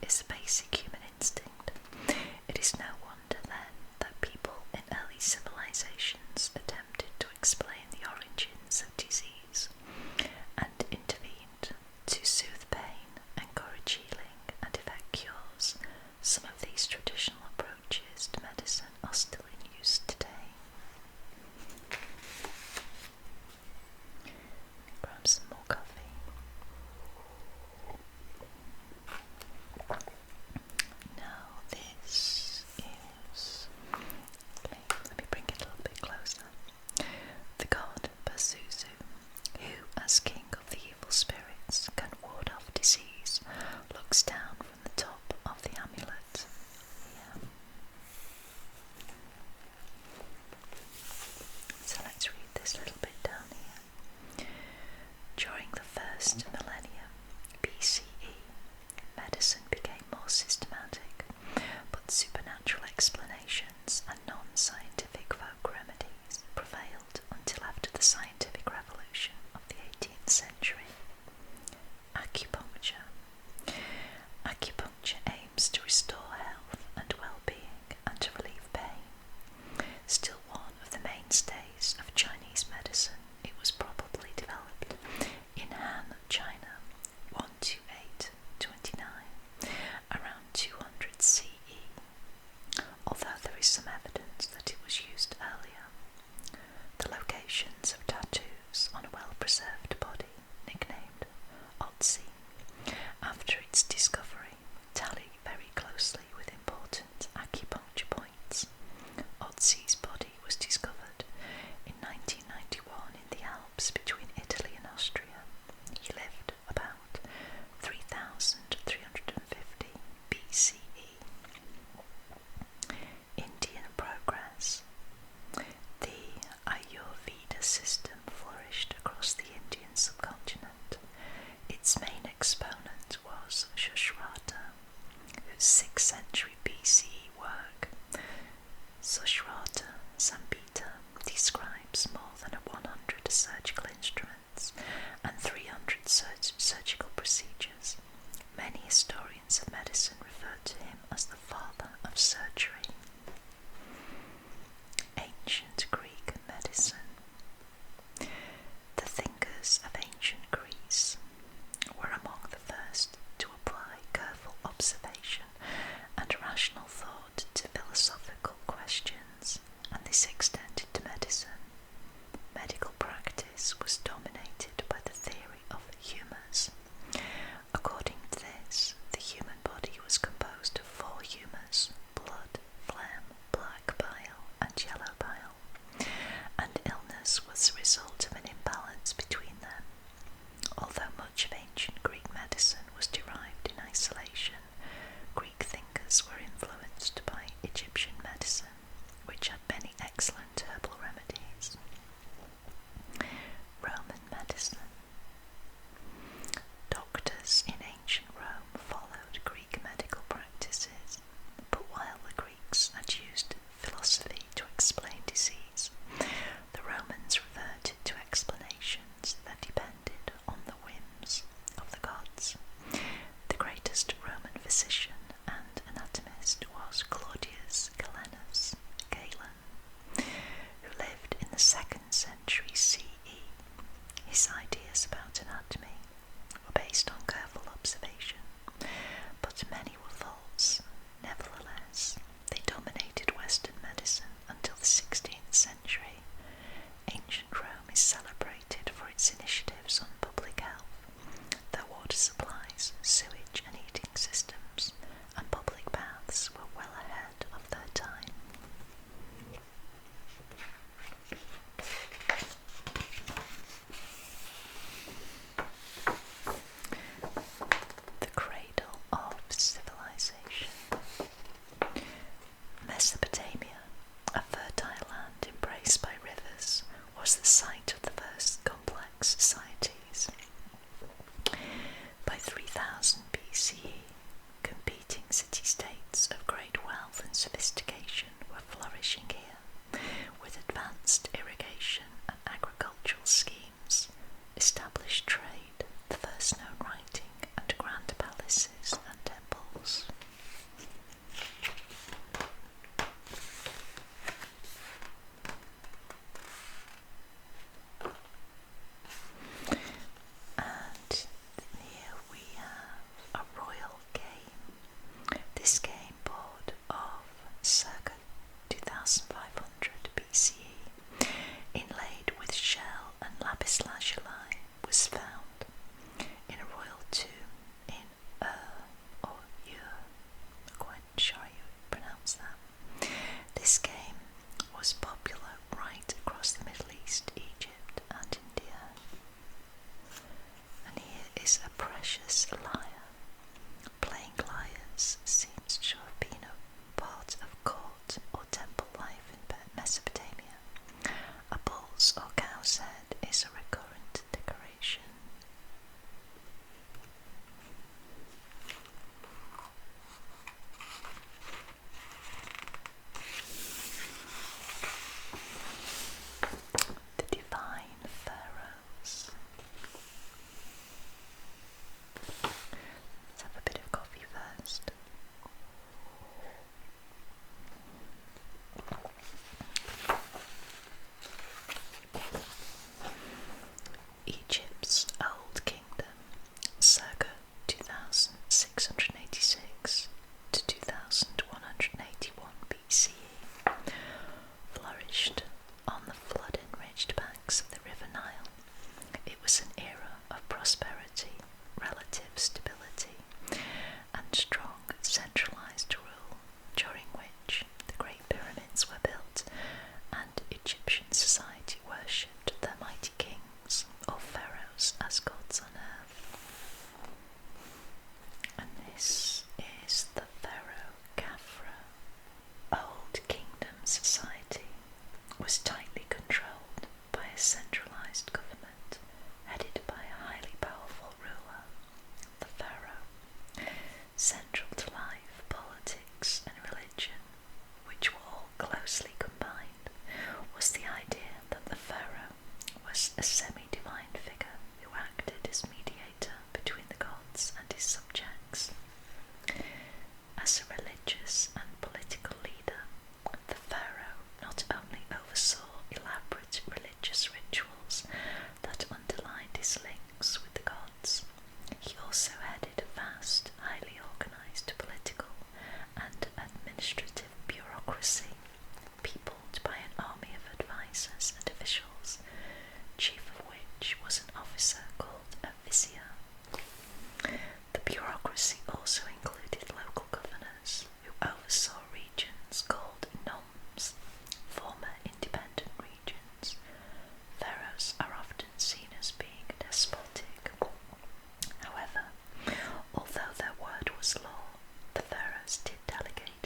is a basic human instinct. It is no wonder then that people in early civilizations attempted to explain the origins of disease and intervened to soothe pain, encourage healing, and effect cures. Some of these traditional approaches to medicine are still in use today. Grab some more coffee. Now this is, okay, let me bring it a little bit closer. The god Pazuzu, who as king of the evil spirits can ward off disease, looks down from the top of the amulet. Yeah. So let's read this little bit down here. During the first millennium BCE, medicine became more systematic, but supernatural explanations and non-scientific folk remedies prevailed until after the scientific revolution of the 18th century. Acupuncture. Acupuncture aims to restore health and well-being and to relieve pain. Still one of the mainstays of Chinese medicine, it was probably developed in Han, China, 128-29, around 200 CE, although there is some evidence that it was used earlier. The locations of tattoos on a well-preserved body, nicknamed Otzi, after its discovery, tally very closely with important acupuncture points. Otzi's body was discovered in 1991 in the Alps between Italy and Austria. He lived about 3,350 BCE. Indian progress. The Ayurveda system flourished across the Indian subcontinent. Its main exponent was Sushruta, whose 6th century BCE work, Sushruta Samhita, describes more than 100 surgical instruments and 300 surgical procedures. Many historians of medicine refer to him as the father of surgery. Ancient Greek medicine. The thinkers of ancient Greece were among the first to apply careful observation and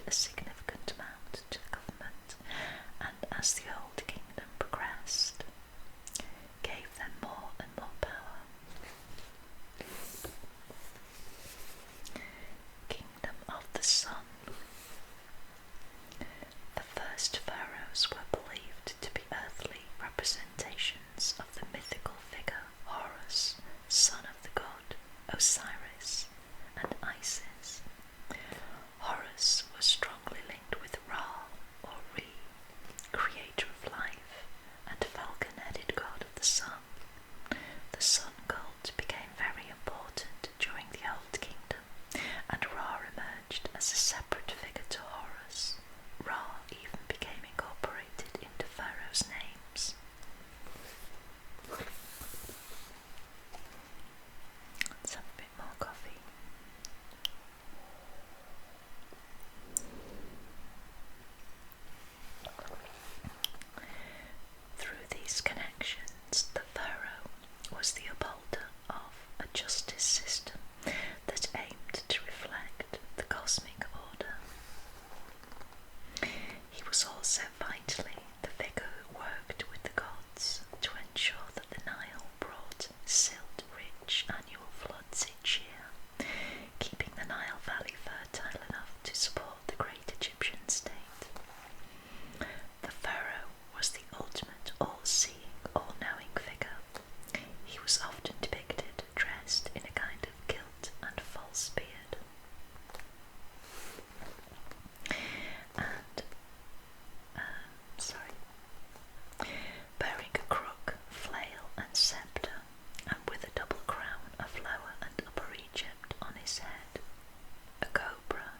a significant amount to the government, and as the Old Kingdom progressed, gave them more and more power. Kingdom of the Sun. The first pharaohs were believed to be earthly representations of the mythical figure Horus, son of the god Osiris and Isis. Horus was strongly linked with Ra, or Re, creator of life, and falcon-headed god of the sun. The sun cult became very important during the Old Kingdom, and Ra emerged as a separate figure to Horus. Ra even became incorporated into pharaohs' names. Let's have a bit more coffee. Through these connections, the pharaoh was the upholder of a justice system that aimed to reflect the cosmic order. He was also vitally the figure who worked with the gods to ensure that the Nile brought silt-rich annual floods each year, keeping the Nile Valley fertile enough to support the great Egyptian state. The pharaoh was the ultimate all-seeing, all-knowing figure. He was often depicted dressed in a kind of kilt and false beard, and bearing a crook, flail and sceptre, and with a double crown of Lower and Upper Egypt on his head. A cobra,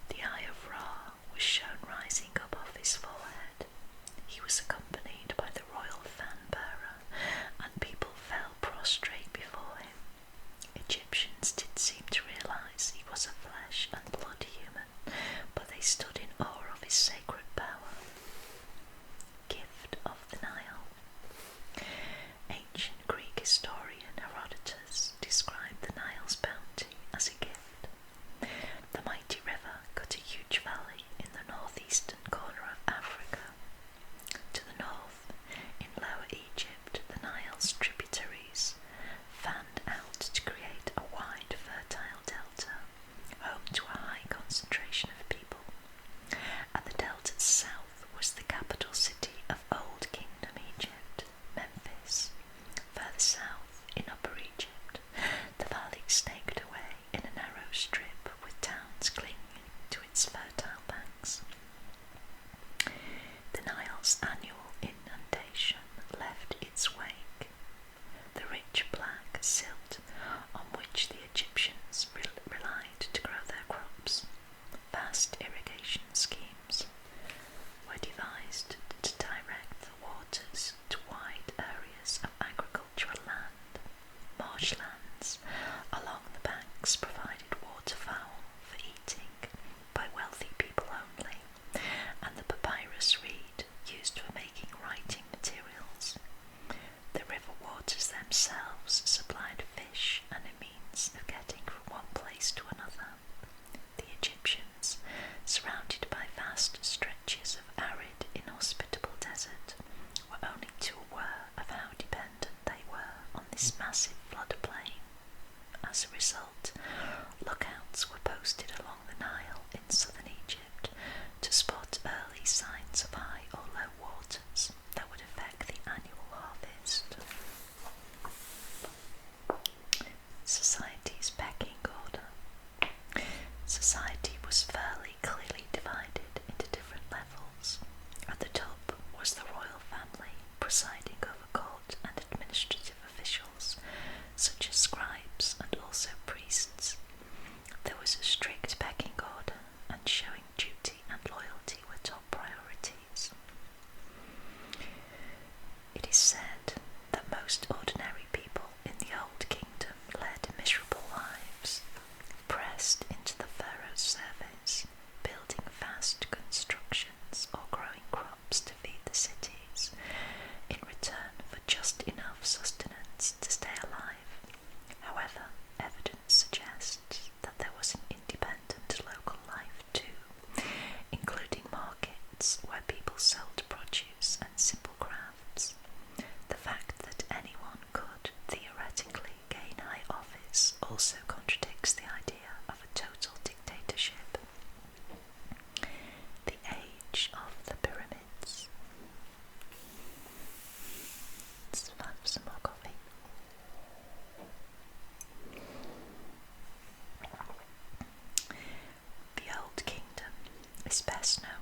the eye of Ra, was shown rising above his forehead. He was accompanied by the royal fan-bearer, and people fell prostrate before him. Egyptians did seem to realise he was a flesh and blood human, but they stood in awe of his sacred power. Gift of the Nile. Ancient Greek historian Herodotus described the Nile's bounty as a gift. The mighty river cut a huge valley in the northeastern corner of Africa. To the north, in Lower Egypt, the Nile's tributaries fanned out to create a wide, fertile delta, home to a high concentration of people. At the delta's south was the capital city of Old Kingdom Egypt, Memphis. Further south, in Upper Egypt, the valley snaked away in a narrow strip with towns clinging to its fertile banks. The Nile's annual inundation left its wake. The rich black silt on which the Egyptians relied to grow their crops. Vast irrigation schemes were devised to direct the waters to wide areas of agricultural land. Marshlands along the banks provided waterfowl for eating by wealthy people only, and the papyrus reed used for making writing materials. The river waters themselves supplied fish and a means of getting from one place to another. The Egyptians, surrounded by vast stretches of arid, inhospitable desert, were only too aware of how dependent they were on this massive floodplain. As a result, lookouts were posted along the Nile in southern Egypt to spot early signs of high or low waters that would affect the annual harvest. Society's pecking order. Society was fairly clearly divided into different levels. At the top was the royal family, presiding over court and administrative officials, such as scribes and also priests. There was a strict pecking order, and showing duty and loyalty were top priorities. It is said that most ordinary people in the Old Kingdom led miserable lives, pressed into the pharaoh's service, building lands where people sold produce and simple crafts. The fact that anyone could theoretically gain high office also contradicts the idea of a total dictatorship. The age of the pyramids. Let's have some more coffee. The Old Kingdom is best known